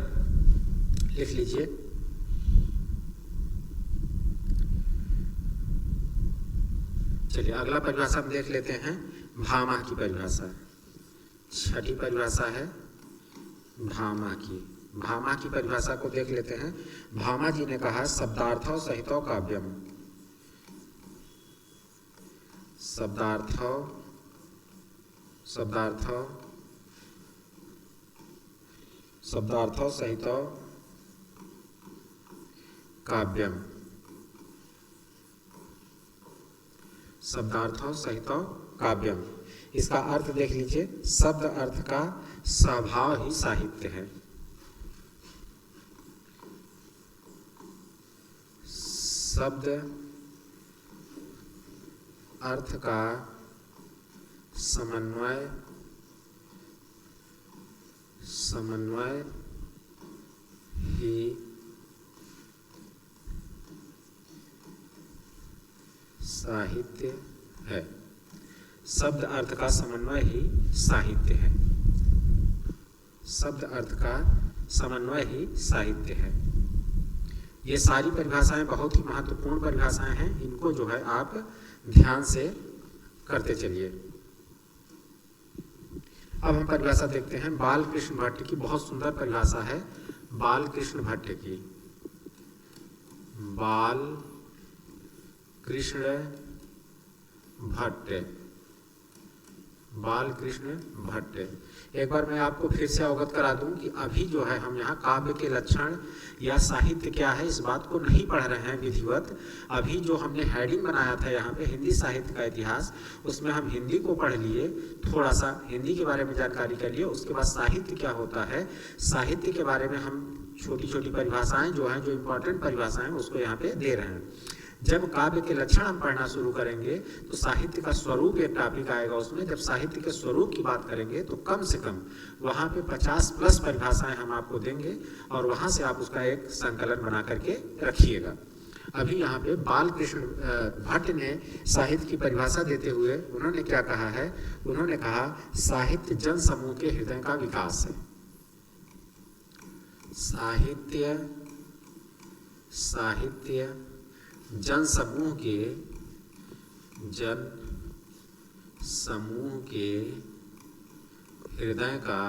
लिख लीजिए। चलिए अगला परिभाषा हम देख लेते हैं, भामा की परिभाषा। 6ठी परिभाषा है भामा की परिभाषा को देख लेते हैं। भामा जी ने कहा शब्दार्थो सहितो काव्यम, शब्दार्थो सहितो काव्यम। शब्दार्थों सहित काव्यम। इसका अर्थ देख लीजिए, शब्द अर्थ का स्वभाव ही साहित्य है। शब्द अर्थ का समन्वय ही साहित्य है। शब्द अर्थ का समन्वय ही साहित्य है। शब्द अर्थ का समन्वय ही साहित्य है। ये सारी परिभाषाएं बहुत ही महत्वपूर्ण परिभाषाएं हैं, इनको जो है आप ध्यान से करते चलिए। अब हम परिभाषा देखते हैं बाल कृष्ण भट्ट की। बहुत सुंदर परिभाषा है बाल कृष्ण भट्ट की। बाल कृष्ण भट्ट, बाल कृष्ण भट्ट। एक बार मैं आपको फिर से अवगत करा दूं कि अभी जो है हम यहाँ काव्य के लक्षण या साहित्य क्या है इस बात को नहीं पढ़ रहे हैं विधिवत। अभी जो हमने हेडिंग बनाया था यहाँ पे हिंदी साहित्य का इतिहास, उसमें हम हिंदी को पढ़ लिए, थोड़ा सा हिंदी के बारे में जानकारी कर लिए। उसके बाद साहित्य क्या होता है, साहित्य के बारे में हम छोटी छोटी परिभाषाएं जो हैं, जो इम्पोर्टेंट परिभाषाएं उसको यहाँ पे दे रहे हैं। जब काव्य के लक्षण हम पढ़ना शुरू करेंगे तो साहित्य का स्वरूप एक टॉपिक आएगा उसमें। जब साहित्य के स्वरूप की बात करेंगे तो कम से कम वहाँ पे 50+ परिभाषाएं हम आपको देंगे और वहाँ से आप उसका एक संकलन बना करके रखिएगा। अभी यहाँ पे बाल कृष्ण भट्ट ने साहित्य की परिभाषा देते हुए उन्होंने क्या कहा है, उन्होंने कहा साहित्य जन समूह के हृदय का विकास है। साहित्य जन समूह के हृदय का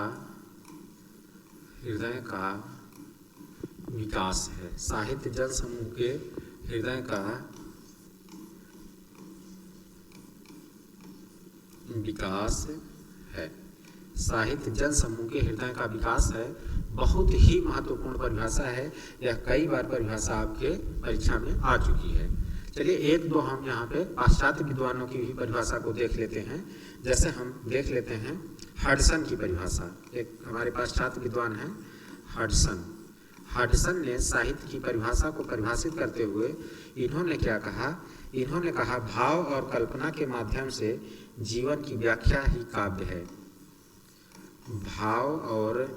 विकास है। साहित्य जन समूह के हृदय का विकास है। साहित्य जन समूह के हृदय का विकास है। बहुत ही महत्वपूर्ण परिभाषा है। यह कई बार परिभाषा आपके परीक्षा में आ चुकी है। चलिए एक दो हम यहाँ पे पाश्चात्य विद्वानों की भी परिभाषा को देख लेते हैं। जैसे हम देख लेते हैं हडसन की परिभाषा। एक हमारे पाश्चात्य विद्वान हैं हडसन। हडसन ने साहित्य की परिभाषा को परिभाषित करते हुए इन्होंने क्या कहा, इन्होंने कहा भाव और कल्पना के माध्यम से जीवन की व्याख्या ही काव्य है। भाव और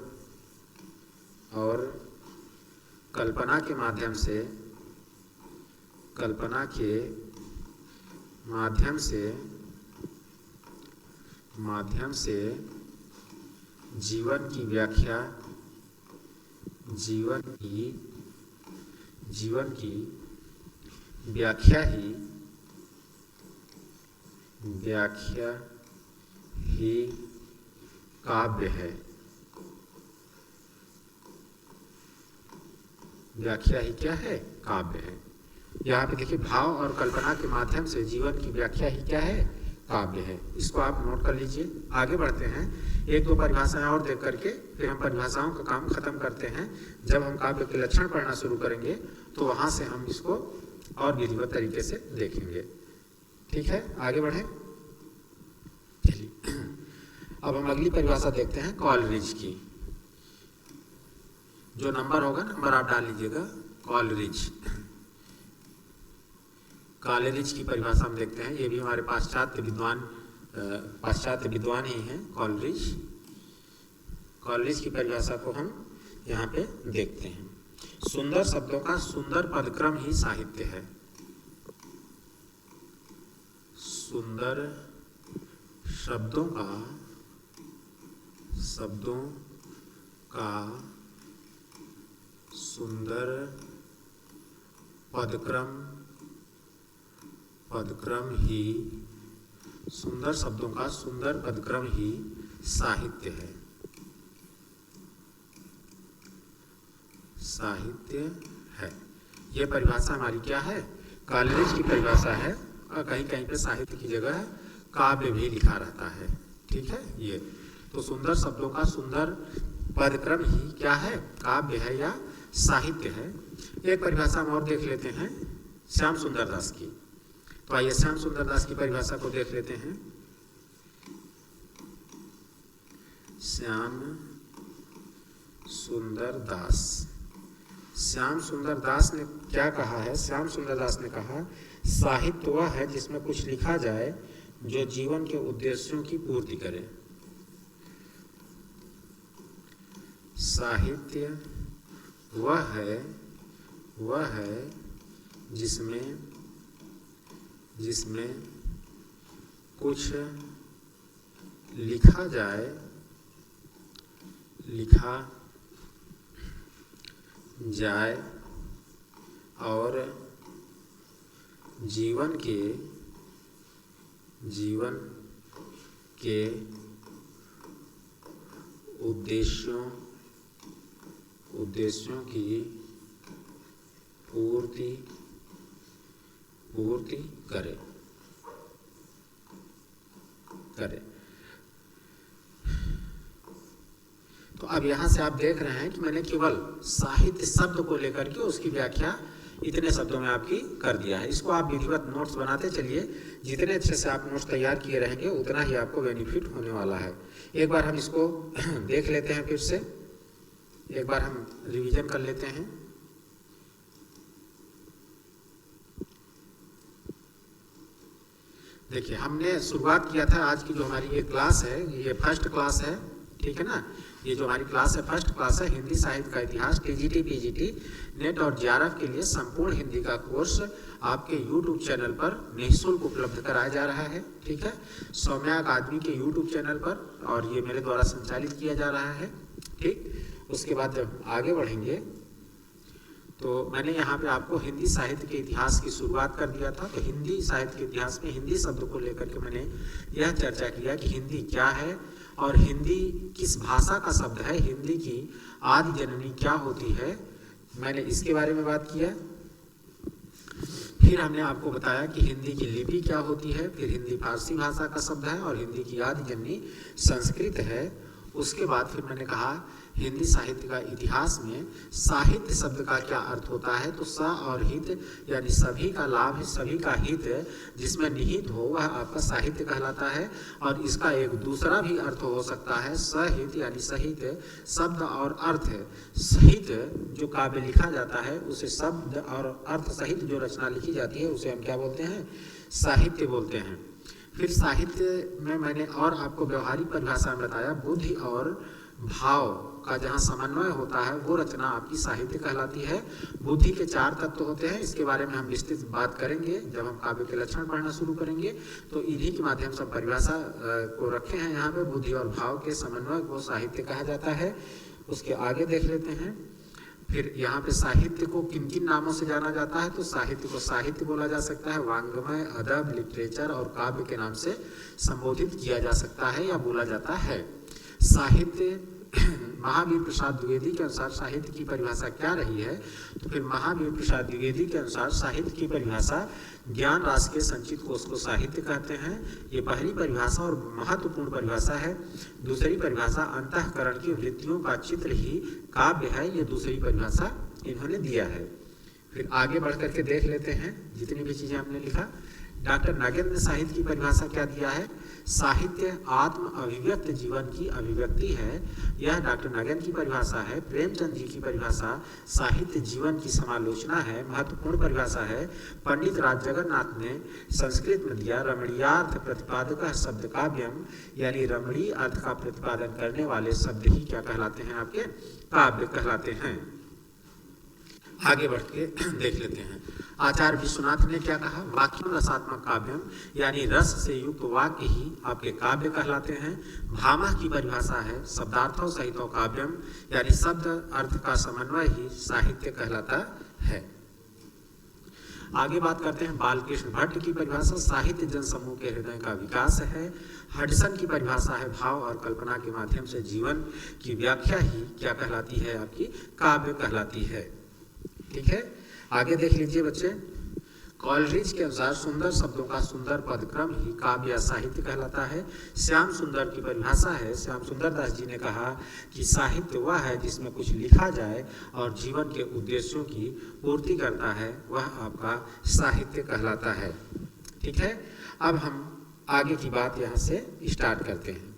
कल्पना के माध्यम से जीवन की व्याख्या ही काव्य है। व्याख्या ही क्या है, काव्य है। यहाँ पे देखिए भाव और कल्पना के माध्यम से जीवन की व्याख्या ही क्या है, काव्य है। इसको आप नोट कर लीजिए। आगे बढ़ते हैं, एक दो परिभाषाएं और देख करके फिर हम परिभाषाओं का काम खत्म करते हैं। जब हम काव्य के लक्षण पढ़ना शुरू करेंगे तो वहां से हम इसको और विधिवत तरीके से देखेंगे। ठीक है, आगे बढ़े। चलिए अब हम अगली परिभाषा देखते हैं कॉलरिज की। जो नंबर होगा, नंबर आप डाल लीजिएगा। कॉलरिज की परिभाषा हम देखते हैं। ये भी हमारे पाश्चात्य विद्वान ही हैं कॉलरिज की परिभाषा को हम यहाँ पे देखते हैं। सुंदर शब्दों का सुंदर पदक्रम ही साहित्य है। सुंदर शब्दों का सुंदर पदक्रम ही, सुंदर शब्दों का सुंदर पदक्रम ही साहित्य है। यह परिभाषा हमारी क्या है, कॉलरिज की परिभाषा है। और कहीं कहीं पे साहित्य की जगह काव्य भी लिखा रहता है। ठीक है, ये तो सुंदर शब्दों का सुंदर पदक्रम ही क्या है, काव्य है या साहित्य है। एक परिभाषा हम और देख लेते हैं श्याम सुंदर दास की। तो आइए श्याम सुंदर दास की परिभाषा को देख लेते हैं। श्याम सुंदर दास, श्याम सुंदर दास ने क्या कहा है? श्याम सुंदर दास ने कहा, साहित्य वह है जिसमें कुछ लिखा जाए जो जीवन के उद्देश्यों की पूर्ति करे। साहित्य वह है जिसमें कुछ लिखा जाए और जीवन के उद्देश्यों की पूर्ति करे। तो अब यहाँ से आप देख रहे हैं कि मैंने केवल साहित्य शब्द को लेकर के उसकी व्याख्या इतने शब्दों में आपकी कर दिया है। इसको आप विधिवत नोट्स बनाते चलिए, जितने अच्छे से आप नोट्स तैयार किए रहेंगे उतना ही आपको बेनिफिट होने वाला है। एक बार हम इसको देख लेते हैं, फिर से एक बार हम रिवीजन कर लेते हैं। देखिए, हमने शुरुआत किया था आज की जो हमारी ये क्लास है, ये फर्स्ट क्लास है, ठीक है ना। ये जो हमारी क्लास है फर्स्ट क्लास है, हिंदी साहित्य का इतिहास, टीजीटी पीजीटी नेट और जेआरएफ के लिए संपूर्ण हिंदी का कोर्स आपके यूट्यूब चैनल पर निःशुल्क उपलब्ध कराया जा रहा है, ठीक है। सौम्या अकादमी के यूट्यूब चैनल पर, और ये मेरे द्वारा संचालित किया जा रहा है, ठीक। उसके बाद जब आगे बढ़ेंगे तो मैंने यहाँ पे आपको हिंदी साहित्य के इतिहास की शुरुआत कर दिया था। तो हिंदी साहित्य के इतिहास में हिंदी शब्द को लेकर के मैंने यह चर्चा किया कि हिंदी क्या है और हिंदी किस भाषा का शब्द है, हिंदी की आदि जननी क्या होती है, मैंने इसके बारे में बात किया। फिर हमने आपको बताया कि हिंदी की लिपि क्या होती है, फिर हिंदी फारसी भाषा का शब्द है और हिंदी की आदि जननी संस्कृत है। उसके बाद फिर मैंने कहा हिंदी साहित्य का इतिहास में साहित्य शब्द का क्या अर्थ होता है। तो स और हित यानी सभी का लाभ, सभी का हित जिसमें निहित हो वह आपका साहित्य कहलाता है। और इसका एक दूसरा भी अर्थ हो सकता है सहित यानी सहित शब्द और अर्थ। सहित जो काव्य लिखा जाता है उसे शब्द और अर्थ सहित जो रचना लिखी जाती है उसे हम क्या बोलते हैं? साहित्य बोलते हैं। फिर साहित्य में मैंने और आपको व्यवहारिक परिभाषा में बताया, बुद्धि और भाव का जहाँ समन्वय होता है वो रचना आपकी साहित्य कहलाती है। बुद्धि के 4 तत्व होते हैं, इसके बारे में हम विस्तृत बात करेंगे जब हम काव्य के लक्षण पढ़ना शुरू करेंगे। तो इन्हीं के माध्यम से परिभाषा को रखे हैं यहाँ पे। बुद्धि और भाव के समन्वय को साहित्य कहा जाता है। उसके आगे देख लेते हैं। फिर यहाँ पे साहित्य को किन किन नामों से जाना जाता है? तो साहित्य को साहित्य बोला जा सकता है, वांग्मय, अदब, लिटरेचर और काव्य के नाम से संबोधित किया जा सकता है या बोला जाता है। साहित्य महावीर प्रसाद द्विवेदी के अनुसार साहित्य की परिभाषा क्या रही है? तो फिर महावीर प्रसाद द्विवेदी के अनुसार साहित्य की परिभाषा ज्ञान राशि के संचित कोष को साहित्य कहते हैं। ये पहली परिभाषा और महत्वपूर्ण परिभाषा है। दूसरी परिभाषा अंतःकरण की वृत्तियों का चित्र ही काव्य है, ये दूसरी परिभाषा इन्होंने दिया है। फिर आगे बढ़ करके देख लेते हैं जितनी भी चीजें हमने लिखा। डॉक्टर नगेंद्र ने साहित्य की परिभाषा क्या दिया है? साहित्य आत्म अभिव्यक्त जीवन की अभिव्यक्ति है, यह डॉक्टर नगेंद्र की परिभाषा है। प्रेमचंद जी की परिभाषा साहित्य जीवन की समालोचना है, महत्वपूर्ण परिभाषा है। पंडित राज जगन्नाथ ने संस्कृत में दिया, रमणीयार्थ प्रतिपादक शब्द काव्यम, यानी रमणीय अर्थ का प्रतिपादन करने वाले शब्द ही क्या कहलाते हैं? आपके काव्य कहलाते हैं। आगे बढ़ के देख लेते हैं। आचार्य विश्वनाथ ने क्या कहा? वाक्यम रसात्मक काव्यम, यानी रस से युक्त वाक्य ही आपके काव्य कहलाते हैं। भामह की परिभाषा है शब्दार्थों सहित काव्यम, यानी शब्द अर्थ का समन्वय ही साहित्य कहलाता है। आगे बात करते हैं बालकृष्ण भट्ट की परिभाषा, साहित्य जनसमूह के हृदय का विकास है। हडसन की परिभाषा है भाव और कल्पना के माध्यम से जीवन की व्याख्या ही क्या कहलाती है? आपकी काव्य कहलाती है। ठीक है, आगे देख लीजिए बच्चे। कॉलरिज के अनुसार सुंदर शब्दों का सुंदर पदक्रम ही काव्य या साहित्य कहलाता है। श्याम सुंदर की परिभाषा है, श्याम सुंदर दास जी ने कहा कि साहित्य वह है जिसमें कुछ लिखा जाए और जीवन के उद्देश्यों की पूर्ति करता है, वह आपका साहित्य कहलाता है। ठीक है, अब हम आगे की बात यहाँ से स्टार्ट करते हैं।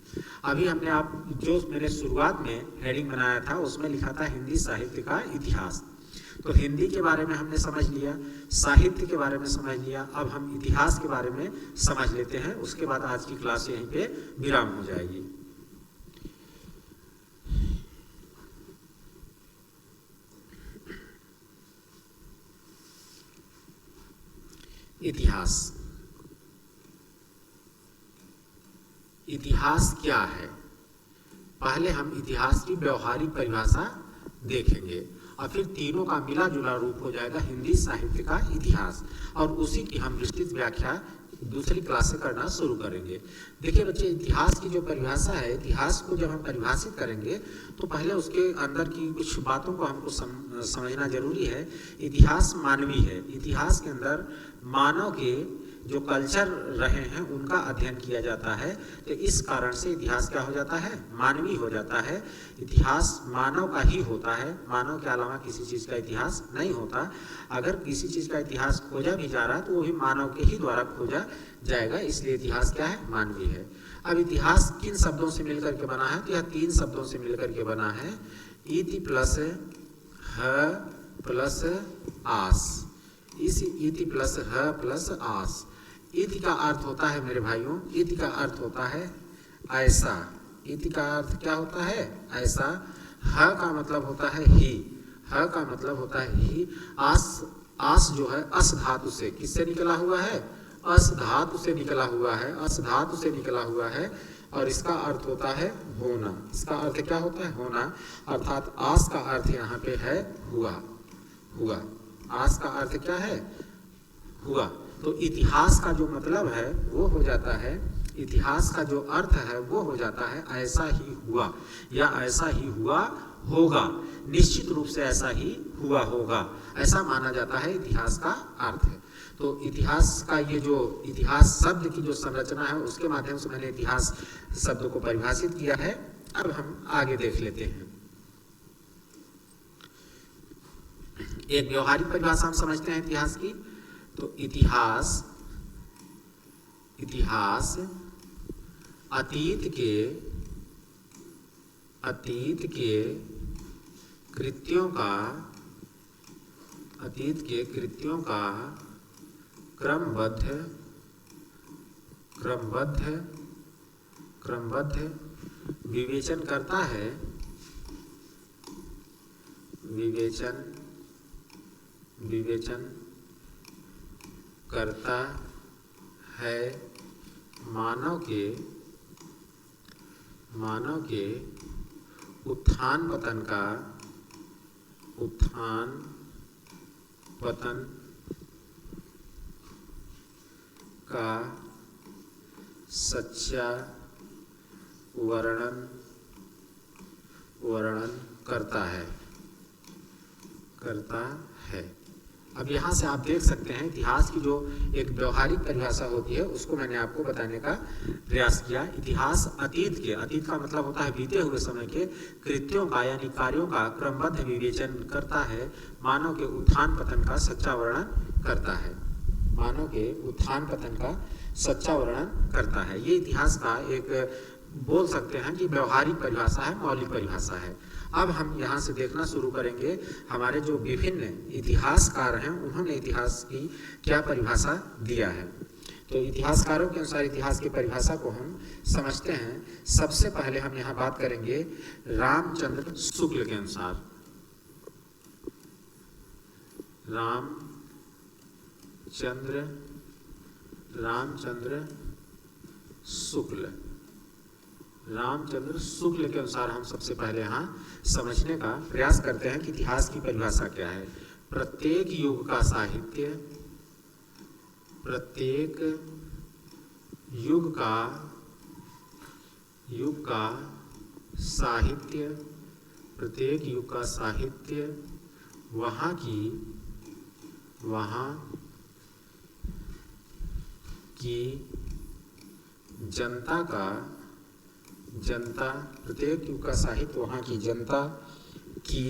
अभी हमने आप जो मैंने शुरुआत में हेडिंग बनाया था उसमें लिखा था हिंदी साहित्य का इतिहास। तो हिंदी के बारे में हमने समझ लिया, साहित्य के बारे में समझ लिया, अब हम इतिहास के बारे में समझ लेते हैं। उसके बाद आज की क्लास यहीं पे विराम हो जाएगी। इतिहास, इतिहास क्या है? पहले हम इतिहास की व्यवहारिक परिभाषा देखेंगे और फिर तीनों का मिला जुला रूप हो जाएगा हिंदी साहित्य का इतिहास, और उसी की हम विस्तृत व्याख्या दूसरी क्लास से करना शुरू करेंगे। देखिए बच्चे, इतिहास की जो परिभाषा है, इतिहास को जब हम परिभाषित करेंगे तो पहले उसके अंदर की कुछ बातों को हमको समझना जरूरी है। इतिहास मानवीय है, इतिहास के अंदर मानव के जो कल्चर रहे हैं उनका अध्ययन किया जाता है। तो इस कारण से इतिहास क्या हो जाता है? मानवीय हो जाता है। इतिहास मानव का ही होता है, मानव के अलावा किसी चीज़ का इतिहास नहीं होता। अगर किसी चीज़ का इतिहास खोजा भी जा रहा है तो वो भी मानव के ही द्वारा खोजा जाएगा, इसलिए इतिहास क्या है? मानवीय है। अब इतिहास किन शब्दों से मिलकर के बना है? तो यह 3 शब्दों से मिलकर के बना है। इति प्लस ह प्लस आस, इस इति प्लस ह प्लस आस। इति का अर्थ होता है मेरे भाइयों, इति का अर्थ होता है ऐसा। इति का अर्थ क्या होता है? ऐसा। ह का मतलब होता है ही, ह का मतलब होता है ही। आस, आस जो है अस धातु से किससे निकला हुआ है? अस धातु से निकला हुआ है, अस धातु से निकला हुआ है, और इसका अर्थ होता है होना। इसका अर्थ क्या होता है? होना। अर्थात आस का अर्थ यहाँ पे है हुआ, हुआ। आस का अर्थ क्या है? हुआ। तो इतिहास का जो मतलब है वो हो जाता है, इतिहास का जो अर्थ है वो हो जाता है ऐसा ही हुआ, या ऐसा ही हुआ होगा। निश्चित रूप से ऐसा ही हुआ होगा, ऐसा माना जाता है इतिहास का अर्थ है। तो इतिहास का ये जो इतिहास शब्द की जो संरचना है उसके माध्यम से मैंने इतिहास शब्द को परिभाषित किया है। अब हम आगे देख लेते हैं। एक व्यवहारिक परिभाषा हम समझते हैं इतिहास की। तो इतिहास, इतिहास अतीत के कृत्यों का, अतीत के कृत्यों का क्रमबद्ध विवेचन करता है, विवेचन करता है मानव के उत्थान पतन का सच्चा वर्णन करता है। अब यहाँ से आप देख सकते हैं इतिहास की जो एक व्यवहारिक परिभाषा होती है उसको मैंने आपको बताने का प्रयास किया। इतिहास अतीत के, अतीत का मतलब होता है बीते हुए समय के कृत्यों का यानी कार्यों का क्रमबद्ध विवेचन करता है, मानव के उत्थान पतन का सच्चा वर्णन करता है, मानव के उत्थान पतन का सच्चा वर्णन करता है। ये इतिहास का एक बोल सकते हैं कि व्यवहारिक परिभाषा है, मौलिक परिभाषा है। अब हम यहाँ से देखना शुरू करेंगे हमारे जो विभिन्न इतिहासकार हैं उन्होंने इतिहास की क्या परिभाषा दिया है। तो इतिहासकारों के अनुसार इतिहास की परिभाषा को हम समझते हैं। सबसे पहले हम यहाँ बात करेंगे रामचंद्र शुक्ल के अनुसार। रामचंद्र शुक्ल के अनुसार हम सबसे पहले यहाँ समझने का प्रयास करते हैं कि इतिहास की परिभाषा क्या है। प्रत्येक युग का साहित्य, प्रत्येक युग का साहित्य वहाँ की जनता, प्रत्येक युग का साहित्य वहाँ की जनता की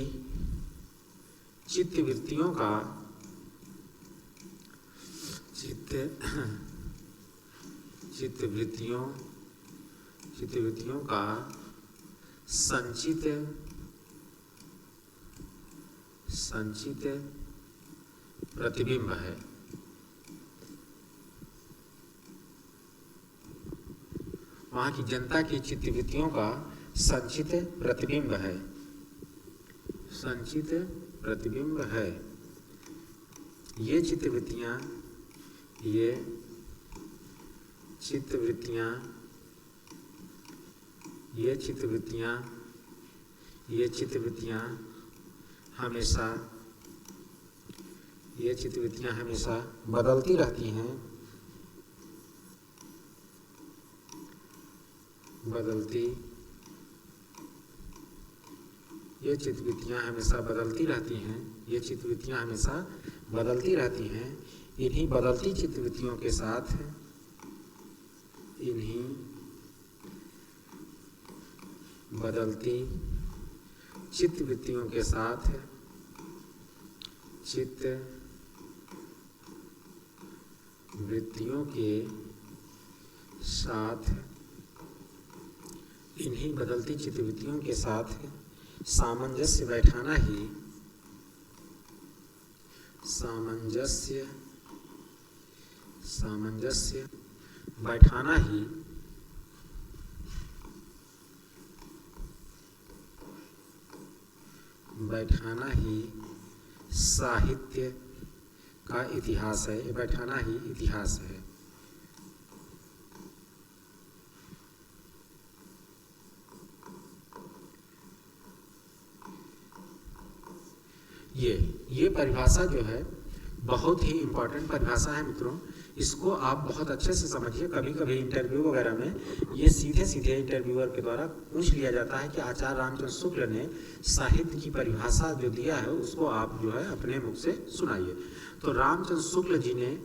चित्तवृत्तियों चित्तवृत्तियों का संचित प्रतिबिंब है। वहाँ की जनता की चित्तवृत्तियों का संचित प्रतिबिंब है। ये चित्तवृत्तियाँ हमेशा बदलती रहती हैं। ये चित्तवृत्तियाँ हमेशा बदलती रहती हैं। इन्हीं बदलती चित्तवृत्तियों के साथ सामंजस्य बैठाना ही साहित्य का इतिहास है। बैठाना ही इतिहास है। ये परिभाषा जो है बहुत ही इम्पोर्टेंट परिभाषा है मित्रों। इसको आप बहुत अच्छे से समझिए। कभी कभी इंटरव्यू वगैरह में ये सीधे इंटरव्यूअर के द्वारा पूछ लिया जाता है कि आचार्य रामचंद्र शुक्ल ने साहित्य की परिभाषा जो दिया है उसको आप जो है अपने मुख से सुनाइए। तो रामचंद्र शुक्ल जी ने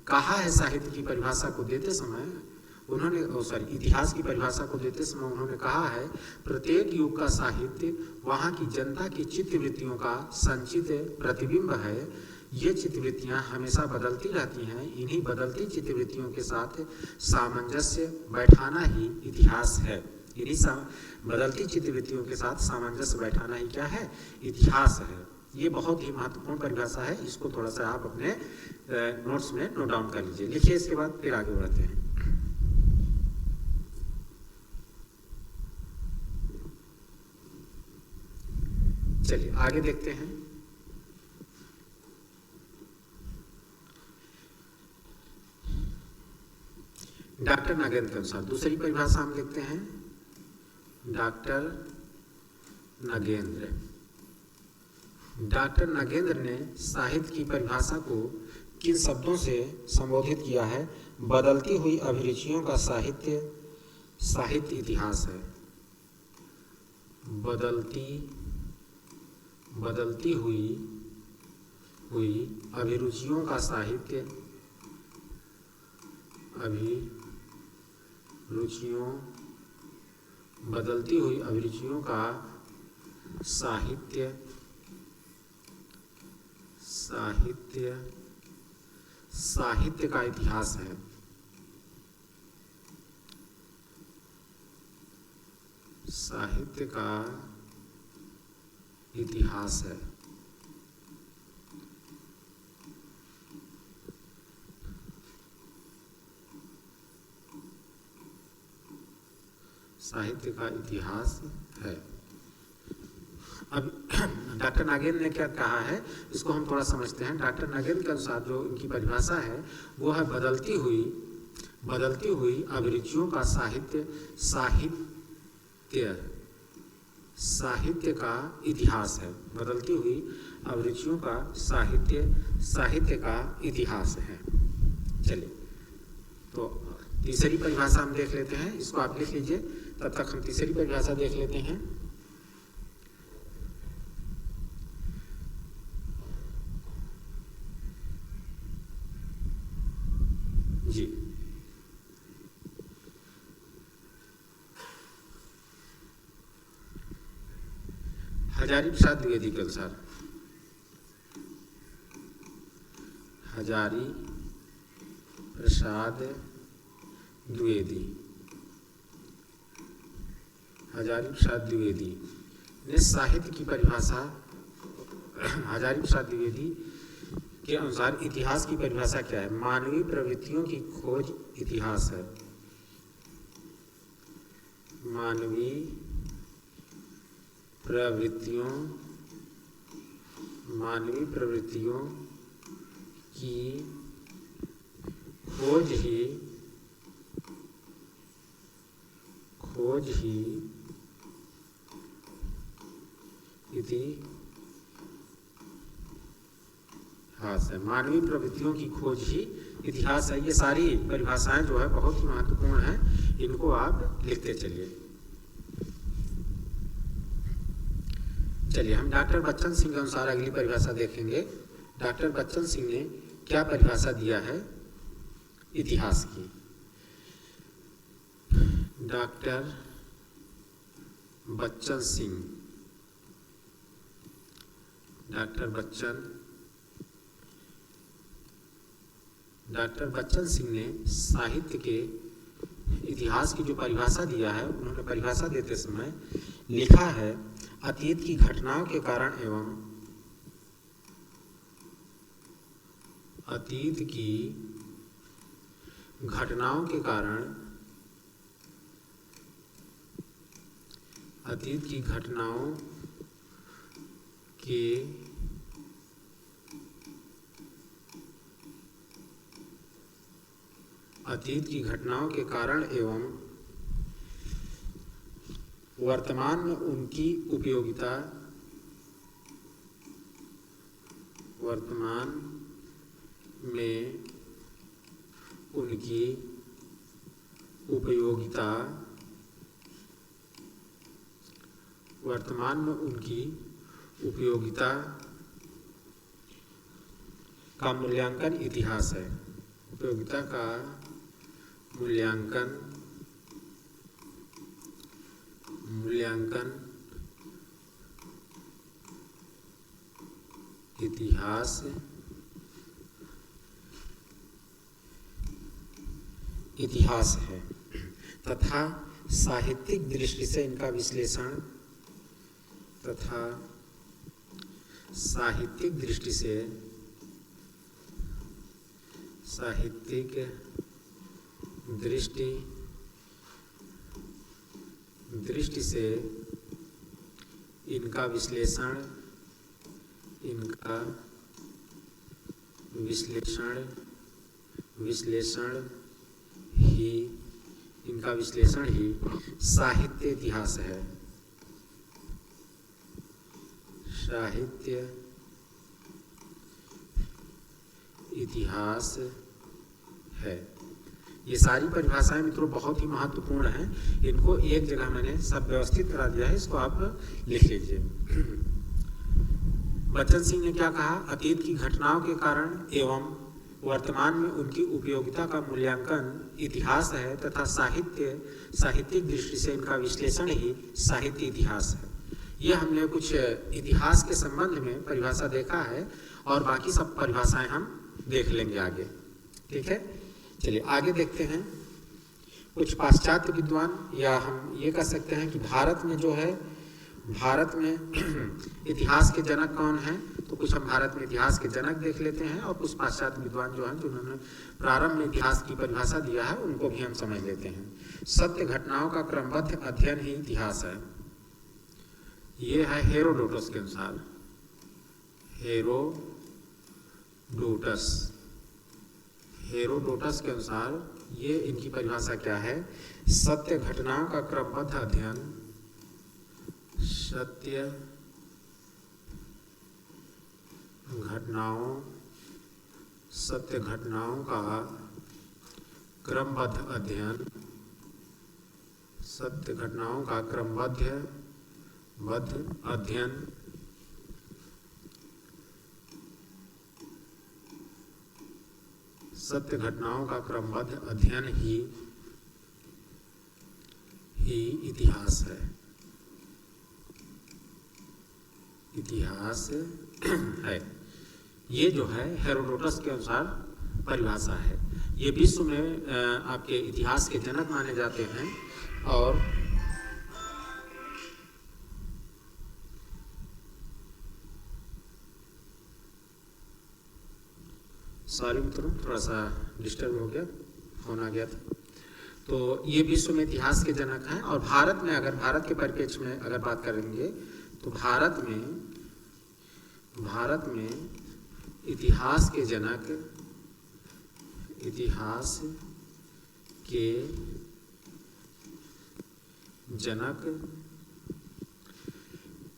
कहा है साहित्य की परिभाषा को देते समय इतिहास की परिभाषा को देते समय उन्होंने कहा है, प्रत्येक युग का साहित्य वहाँ की जनता की चित्तवृत्तियों का संचित प्रतिबिंब है। ये चित्तवृत्तियाँ हमेशा बदलती रहती हैं। इन्हीं बदलती चित्तवृत्तियों के साथ सामंजस्य बैठाना ही इतिहास है। इन्हीं बदलती चित्तवृत्तियों के साथ सामंजस्य बैठाना ही क्या है? इतिहास है। ये बहुत ही महत्वपूर्ण परिभाषा है। इसको थोड़ा सा आप अपने नोट्स में नोट डाउन कर लीजिए। लिखिए, इसके बाद फिर आगे बढ़ते हैं। चलिए आगे देखते हैं। डॉक्टर नागेंद्र के अनुसार दूसरी परिभाषा हम देखते हैं। डॉक्टर नागेंद्र ने साहित्य की परिभाषा को किन शब्दों से संबोधित किया है? बदलती हुई अभिरुचियों का साहित्य इतिहास है। बदलती हुई अभिरुचियों का साहित्य बदलती हुई अभिरुचियों का साहित्य का इतिहास है। साहित्य का इतिहास है। साहित्य का इतिहास है। अब डॉक्टर नागेंद्र ने क्या कहा है, इसको हम थोड़ा समझते हैं। डॉक्टर नागेंद्र के अनुसार जो इनकी परिभाषा है वो है बदलती हुई अभिरुचियों का साहित्य का इतिहास है। बदलती हुई अभिरुचियों का साहित्य का इतिहास है। चलिए, तो तीसरी परिभाषा हम देख लेते हैं। इसको आप लिख लीजिए, तब तक हम तीसरी परिभाषा देख लेते हैं। जी, हजारी प्रसाद द्विवेदी के अनुसार हजारी प्रसाद द्विवेदी, हजारी प्रसाद द्विवेदी ने साहित्य की परिभाषा, हजारी प्रसाद द्विवेदी के अनुसार इतिहास की परिभाषा क्या है? मानवीय प्रवृत्तियों की खोज इतिहास है। मानवीय प्रवृत्तियों की खोज ही इतिहास है। मानवीय प्रवृत्तियों की खोज ही इतिहास है। ये सारी परिभाषाएं जो है बहुत ही महत्वपूर्ण हैं, इनको आप लिखते चलिए। चलिए हम डॉक्टर बच्चन सिंह के अनुसार अगली परिभाषा देखेंगे। डॉक्टर बच्चन सिंह ने क्या परिभाषा दिया है इतिहास की? डॉक्टर बच्चन सिंह ने साहित्य के इतिहास की जो परिभाषा दिया है, उन्होंने परिभाषा देते समय लिखा है, अतीत की घटनाओं के कारण एवं अतीत की घटनाओं के कारण एवं वर्तमान में उनकी उपयोगिता का मूल्यांकन इतिहास है। उपयोगिता का मूल्यांकन इतिहास है तथा साहित्यिक दृष्टि से इनका विश्लेषण ही साहित्य इतिहास है। साहित्य इतिहास है। ये सारी परिभाषाएं मित्रों बहुत ही महत्वपूर्ण हैं। इनको एक जगह मैंने सब व्यवस्थित करा दिया है, इसको आप लिख लीजिए। बच्चन सिंह ने क्या कहा? अतीत की घटनाओं के कारण एवं वर्तमान में उनकी उपयोगिता का मूल्यांकन इतिहास है तथा साहित्यिक दृष्टि से इनका विश्लेषण ही साहित्य इतिहास है। ये हमने कुछ इतिहास के संबंध में परिभाषा देखा है और बाकी सब परिभाषाएं हम देख लेंगे आगे। ठीक है, चलिए आगे देखते हैं। कुछ पाश्चात्य विद्वान, या हम ये कह सकते हैं कि भारत में इतिहास के जनक कौन हैं? तो कुछ हम भारत में इतिहास के जनक देख लेते हैं और कुछ पाश्चात्य विद्वान जो हैं, जिन्होंने प्रारंभ में इतिहास की परिभाषा दिया है, उनको भी हम समझ लेते हैं। सत्य घटनाओं का क्रमबद्ध अध्ययन ही इतिहास है। ये है हेरोडोटस के अनुसार। हेरोडोटस के अनुसार ये इनकी परिभाषा क्या है? सत्य घटनाओं का क्रमबद्ध अध्ययन, सत्य घटनाओं का क्रमबद्ध अध्ययन, सत्य घटनाओं का क्रमबद्ध अध्ययन सत्य घटनाओं का क्रमबद्ध अध्ययन ही इतिहास है। इतिहास है। ये जो है हेरोडोटस के अनुसार परिभाषा है। ये विश्व में आपके इतिहास के जनक माने जाते हैं। और सॉरी मित्रों, थोड़ा सा डिस्टर्ब हो गया, फोन आ गया था। तो ये विश्व में इतिहास के जनक हैं। और भारत में, अगर भारत के परिप्रेक्ष्य में अगर बात करेंगे तो भारत में इतिहास के जनक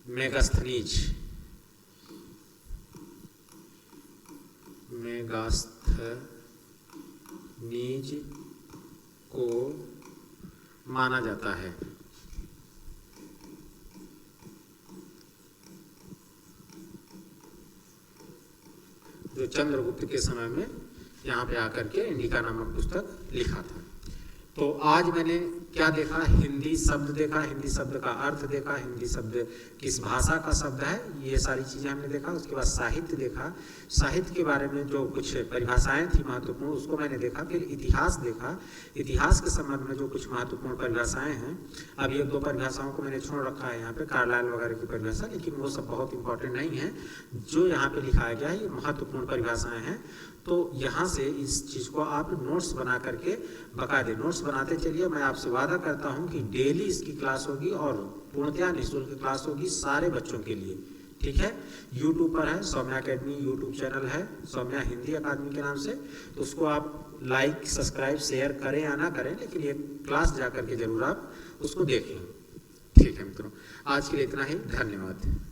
मेगास्थनीज को माना जाता है। जो चंद्रगुप्त के समय में यहाँ पे आकर के इंडिका नामक पुस्तक लिखा था। तो आज मैंने क्या देखा, हिंदी शब्द देखा, हिंदी शब्द का अर्थ देखा, हिंदी शब्द किस भाषा का शब्द है, ये सारी चीज़ें हमने देखा। उसके बाद साहित्य देखा, साहित्य के बारे में जो कुछ परिभाषाएं थी महत्वपूर्ण उसको मैंने देखा। फिर इतिहास देखा, इतिहास के संबंध में जो कुछ महत्वपूर्ण परिभाषाएं हैं, अब एक दो परिभाषाओं को मैंने छोड़ रखा है यहाँ पे, कार्लाइल वगैरह की परिभाषा, लेकिन वो सब बहुत इंपॉर्टेंट नहीं है। जो यहाँ पे लिखाया गया है ये महत्वपूर्ण परिभाषाएं हैं। तो यहाँ से इस चीज़ को आप नोट्स बना करके बाकायदे नोट्स बनाते चलिए। मैं आपसे वादा करता हूँ कि डेली इसकी क्लास होगी और पूर्णतया निःशुल्क क्लास होगी सारे बच्चों के लिए, ठीक है। यूट्यूब पर है, सौम्या अकेडमी यूट्यूब चैनल है, सौम्या हिंदी अकादमी के नाम से। तो उसको आप लाइक, सब्सक्राइब, शेयर करें या ना करें, लेकिन ये क्लास जा करके जरूर आप उसको देखें, ठीक है मित्रों। आज के लिए इतना ही, धन्यवाद।